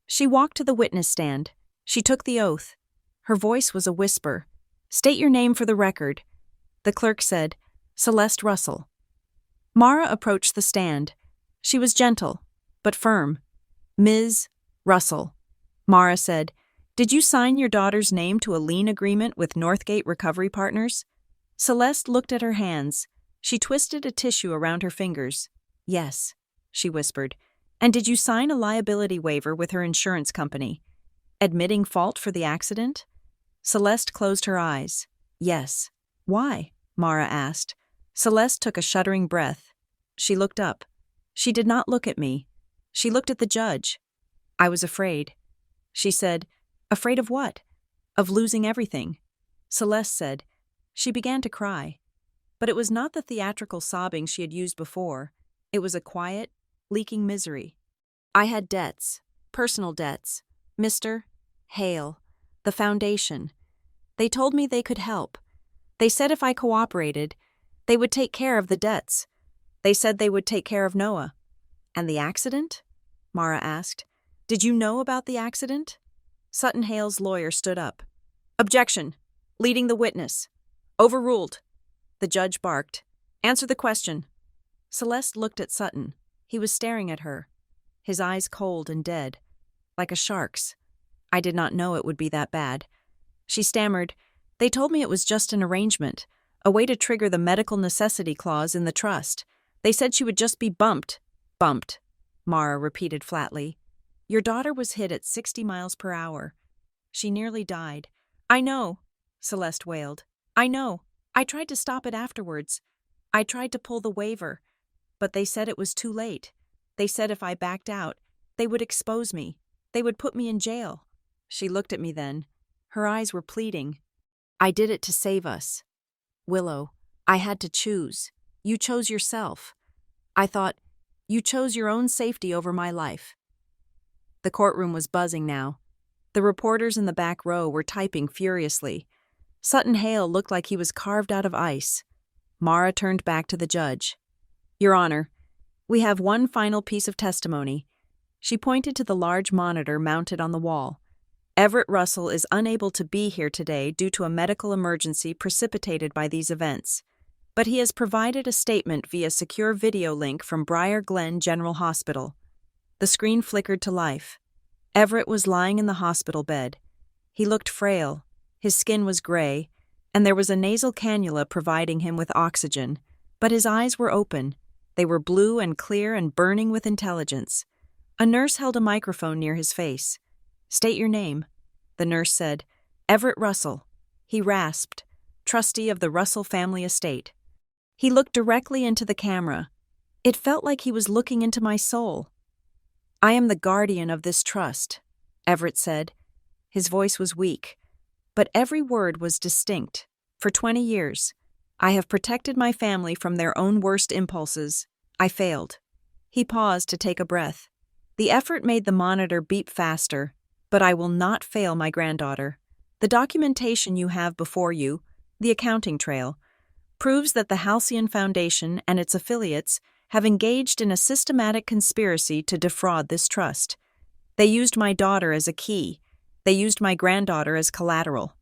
She walked to the witness stand. She took the oath. Her voice was a whisper. State your name for the record. The clerk said, Celeste Russell. Mara approached the stand. She was gentle, but firm. Ms. Russell. Mara said, did you sign your daughter's name to a lien agreement with Northgate Recovery Partners? Celeste looked at her hands. She twisted a tissue around her fingers. Yes, she whispered. And did you sign a liability waiver with her insurance company? Admitting fault for the accident? Celeste closed her eyes. Yes. Why? Mara asked. Celeste took a shuddering breath. She looked up. She did not look at me. She looked at the judge. I was afraid. She said, afraid of what? Of losing everything. Celeste said. She began to cry. But it was not the theatrical sobbing she had used before. It was a quiet, leaking misery. I had debts, personal debts. Mr. Hale, the foundation. They told me they could help. They said if I cooperated, they would take care of the debts. They said they would take care of Noah. And the accident? Mara asked. Did you know about the accident? Sutton Hale's lawyer stood up. Objection. Leading the witness. Overruled. The judge barked. Answer the question. Celeste looked at Sutton. He was staring at her, his eyes cold and dead, like a shark's. I did not know it would be that bad. She stammered, they told me it was just an arrangement, a way to trigger the medical necessity clause in the trust. They said she would just be bumped. Bumped, Mara repeated flatly. Your daughter was hit at 60 miles per hour. She nearly died. I know, Celeste wailed. I know. I tried to stop it afterwards. I tried to pull the waiver, but they said it was too late. They said if I backed out, they would expose me. They would put me in jail. She looked at me then. Her eyes were pleading. I did it to save us. Willow, I had to choose. You chose yourself. I thought, you chose your own safety over my life. The courtroom was buzzing now. The reporters in the back row were typing furiously. Sutton Hale looked like he was carved out of ice. Mara turned back to the judge. Your Honor, we have one final piece of testimony. She pointed to the large monitor mounted on the wall. Everett Russell is unable to be here today due to a medical emergency precipitated by these events, but he has provided a statement via secure video link from Briar Glen General Hospital. The screen flickered to life. Everett was lying in the hospital bed. He looked frail. His skin was gray, and there was a nasal cannula providing him with oxygen, but his eyes were open. They were blue and clear and burning with intelligence. A nurse held a microphone near his face. State your name, the nurse said. Everett Russell. He rasped, trustee of the Russell family estate. He looked directly into the camera. It felt like he was looking into my soul. I am the guardian of this trust, Everett said. His voice was weak, but every word was distinct. For 20 years, I have protected my family from their own worst impulses. I failed. He paused to take a breath. The effort made the monitor beep faster, but I will not fail my granddaughter. The documentation you have before you, the accounting trail, proves that the Halcyon Foundation and its affiliates have engaged in a systematic conspiracy to defraud this trust. They used my daughter as a key. They used my granddaughter as collateral.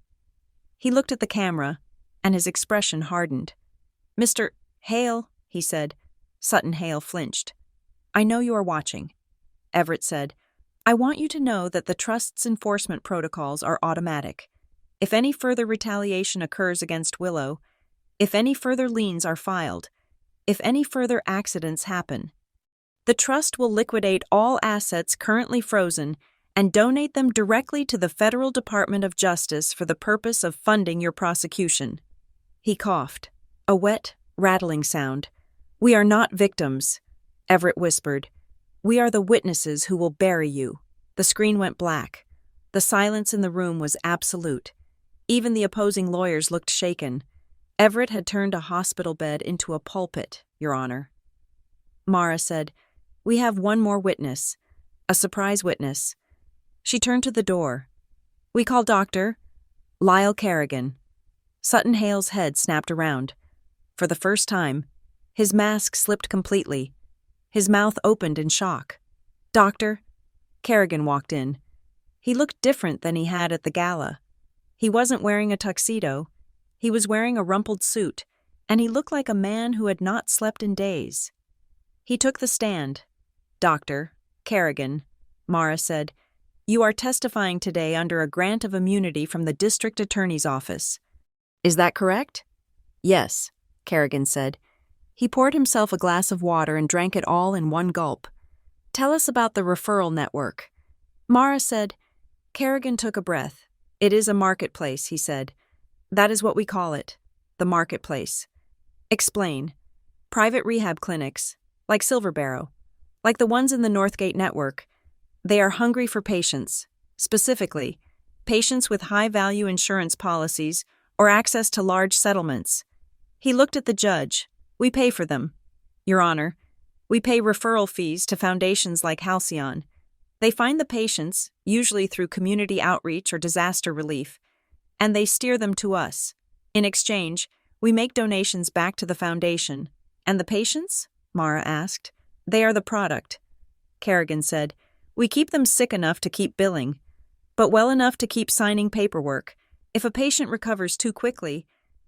He looked at the camera, and his expression hardened. Mr. Hale, he said. Sutton Hale flinched. I know you are watching. Everett said, I want you to know that the trust's enforcement protocols are automatic. If any further retaliation occurs against Willow, if any further liens are filed, if any further accidents happen, the trust will liquidate all assets currently frozen and donate them directly to the Federal Department of Justice for the purpose of funding your prosecution." He coughed, a wet, rattling sound. "We are not victims," Everett whispered. "We are the witnesses who will bury you." The screen went black. The silence in the room was absolute. Even the opposing lawyers looked shaken. Everett had turned a hospital bed into a pulpit, Your Honor. Mara said, "We have one more witness, a surprise witness." She turned to the door. "We call Dr. Lyle Kerrigan." Sutton Hale's head snapped around. For the first time, his mask slipped completely. His mouth opened in shock. "Doctor?" Kerrigan walked in. He looked different than he had at the gala. He wasn't wearing a tuxedo. He was wearing a rumpled suit, and he looked like a man who had not slept in days. He took the stand. "Dr. Kerrigan," Mara said, "you are testifying today under a grant of immunity from the district attorney's office. Is that correct?" "Yes," Kerrigan said. He poured himself a glass of water and drank it all in one gulp. "Tell us about the referral network." Mara said. Kerrigan took a breath. "It is a marketplace," he said. "That is what we call it, the marketplace." "Explain." "Private rehab clinics, like Silverbarrow, like the ones in the Northgate network. They are hungry for patients, specifically, patients with high-value insurance policies or access to large settlements." He looked at the judge. "We pay for them, Your Honor. We pay referral fees to foundations like Halcyon. They find the patients, usually through community outreach or disaster relief, and they steer them to us. In exchange, we make donations back to the foundation. And the patients?" Mara asked. "They are the product." Kerrigan said, "We keep them sick enough to keep billing, but well enough to keep signing paperwork. If a patient recovers too quickly,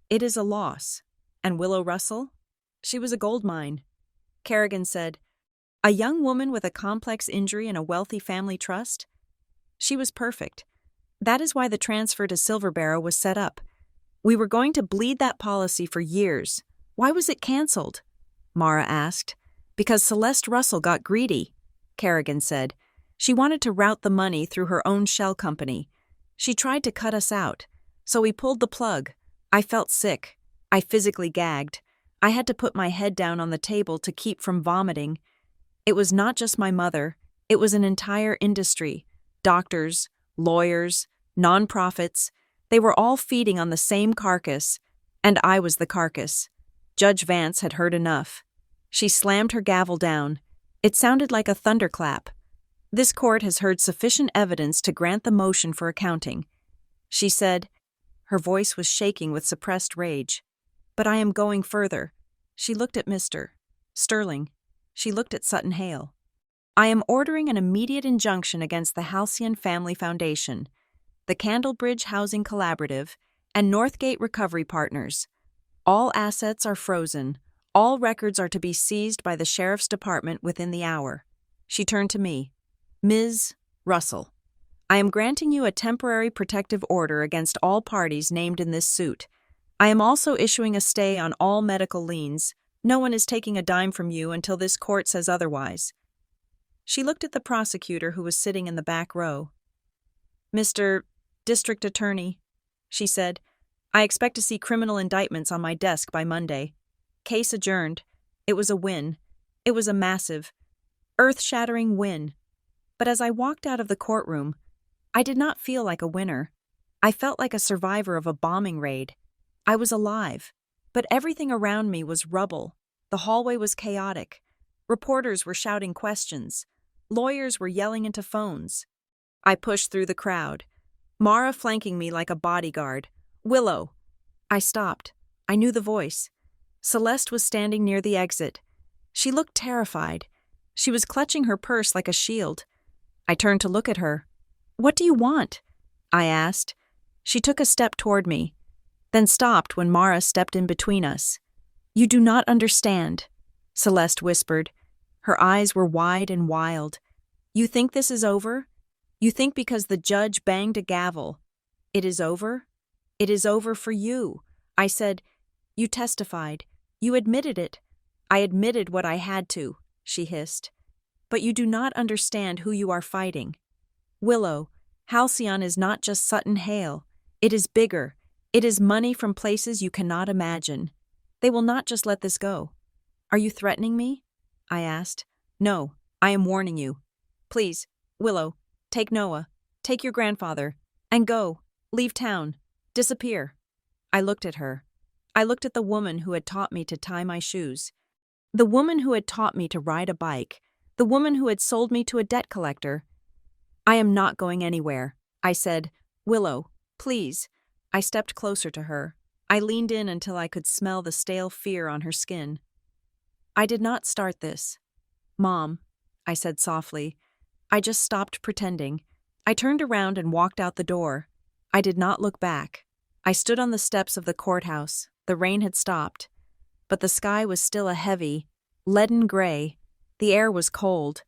it is a loss." "And Willow Russell?" "She was a gold mine." Kerrigan said, "A young woman with a complex injury and a wealthy family trust? She was perfect. That is why the transfer to Silverbarrow was set up. We were going to bleed that policy for years. Why was it canceled?" Mara asked. "Because Celeste Russell got greedy," Kerrigan said. "She wanted to route the money through her own shell company. She tried to cut us out, so we pulled the plug. I felt sick. I physically gagged. I had to put my head down on the table to keep from vomiting. It was not just my mother. It was an entire industry. Doctors, lawyers, nonprofits. They were all feeding on the same carcass, and I was the carcass." Judge Vance had heard enough. She slammed her gavel down. It sounded like a thunderclap. "This court has heard sufficient evidence to grant the motion for accounting," she said. Her voice was shaking with suppressed rage. "But I am going further." She looked at Mr. Sterling. She looked at Sutton Hale. "I am ordering an immediate injunction against the Halcyon Family Foundation, the Candlebridge Housing Collaborative, and Northgate Recovery Partners. All assets are frozen. All records are to be seized by the Sheriff's Department within the hour." She turned to me. "Ms. Russell, I am granting you a temporary protective order against all parties named in this suit. I am also issuing a stay on all medical liens. No one is taking a dime from you until this court says otherwise." She looked at the prosecutor who was sitting in the back row. "Mr. District Attorney," she said, "I expect to see criminal indictments on my desk by Monday. Case adjourned. It was a win. It was a massive, earth-shattering win. But as I walked out of the courtroom, I did not feel like a winner. I felt like a survivor of a bombing raid. I was alive, but everything around me was rubble. The hallway was chaotic. Reporters were shouting questions. Lawyers were yelling into phones. I pushed through the crowd, Mara flanking me like a bodyguard. "Willow!" I stopped. I knew the voice. Celeste was standing near the exit. She looked terrified. She was clutching her purse like a shield. I turned to look at her. "What do you want?" I asked. She took a step toward me, then stopped when Mara stepped in between us. "You do not understand," Celeste whispered. Her eyes were wide and wild. "You think this is over? You think because the judge banged a gavel, it is over? It is over for you." I said, "You testified. You admitted it." "I admitted what I had to," she hissed. "But you do not understand who you are fighting." Willow, Halcyon is not just Sutton Hale. It is bigger. It is money from places you cannot imagine. They will not just let this go. Are you threatening me? I asked. No, I am warning you. Please, Willow, take Noah, take your grandfather, and go. Leave town. Disappear. I looked at her. I looked at the woman who had taught me to tie my shoes. The woman who had taught me to ride a bike. The woman who had sold me to a debt collector. I am not going anywhere. I said, Willow, please. I stepped closer to her. I leaned in until I could smell the stale fear on her skin. I did not start this. Mom, I said softly. I just stopped pretending. I turned around and walked out the door. I did not look back. I stood on the steps of the courthouse. The rain had stopped, but the sky was still a heavy, leaden gray. The air was cold.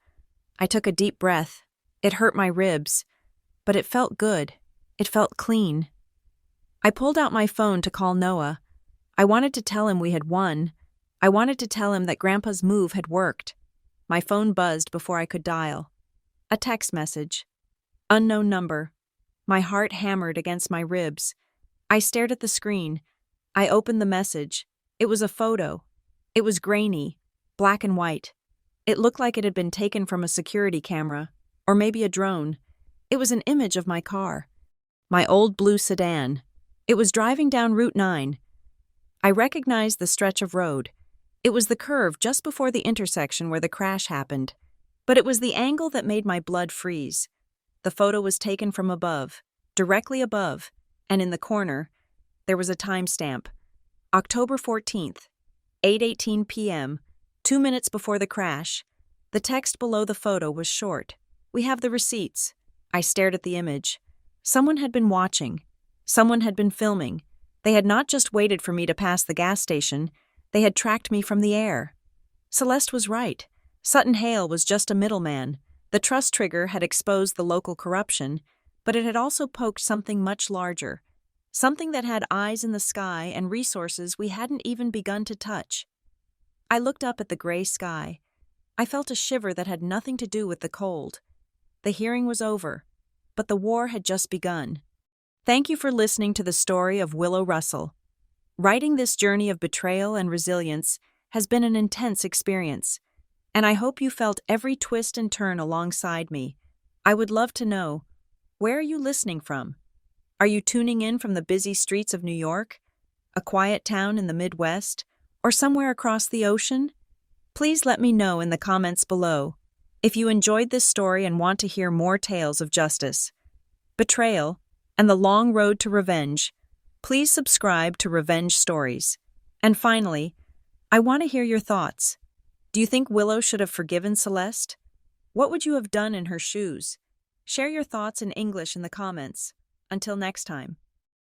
I took a deep breath. It hurt my ribs, but it felt good. It felt clean. I pulled out my phone to call Noah. I wanted to tell him we had won. I wanted to tell him that Grandpa's move had worked. My phone buzzed before I could dial. A text message. Unknown number. My heart hammered against my ribs. I stared at the screen. I opened the message. It was a photo. It was grainy, black and white. It looked like it had been taken from a security camera, or maybe a drone. It was an image of my car. My old blue sedan. It was driving down Route 9. I recognized the stretch of road. It was the curve just before the intersection where the crash happened. But it was the angle that made my blood freeze. The photo was taken from above, directly above, and in the corner, there was a timestamp. October 14th, 8:18 p.m., 2 minutes before the crash. The text below the photo was short. We have the receipts. I stared at the image. Someone had been watching. Someone had been filming. They had not just waited for me to pass the gas station, they had tracked me from the air. Celeste was right. Sutton Hale was just a middleman. The trust trigger had exposed the local corruption, but it had also poked something much larger. Something that had eyes in the sky and resources we hadn't even begun to touch. I looked up at the gray sky. I felt a shiver that had nothing to do with the cold. The hearing was over, but the war had just begun. Thank you for listening to the story of Willow Russell. Writing this journey of betrayal and resilience has been an intense experience, and I hope you felt every twist and turn alongside me. I would love to know, where are you listening from? Are you tuning in from the busy streets of New York, a quiet town in the Midwest, or somewhere across the ocean? Please let me know in the comments below. If you enjoyed this story and want to hear more tales of justice, betrayal, and the long road to revenge, please subscribe to Revenge Stories. And finally, I want to hear your thoughts. Do you think Willow should have forgiven Celeste? What would you have done in her shoes? Share your thoughts in English in the comments. Until next time.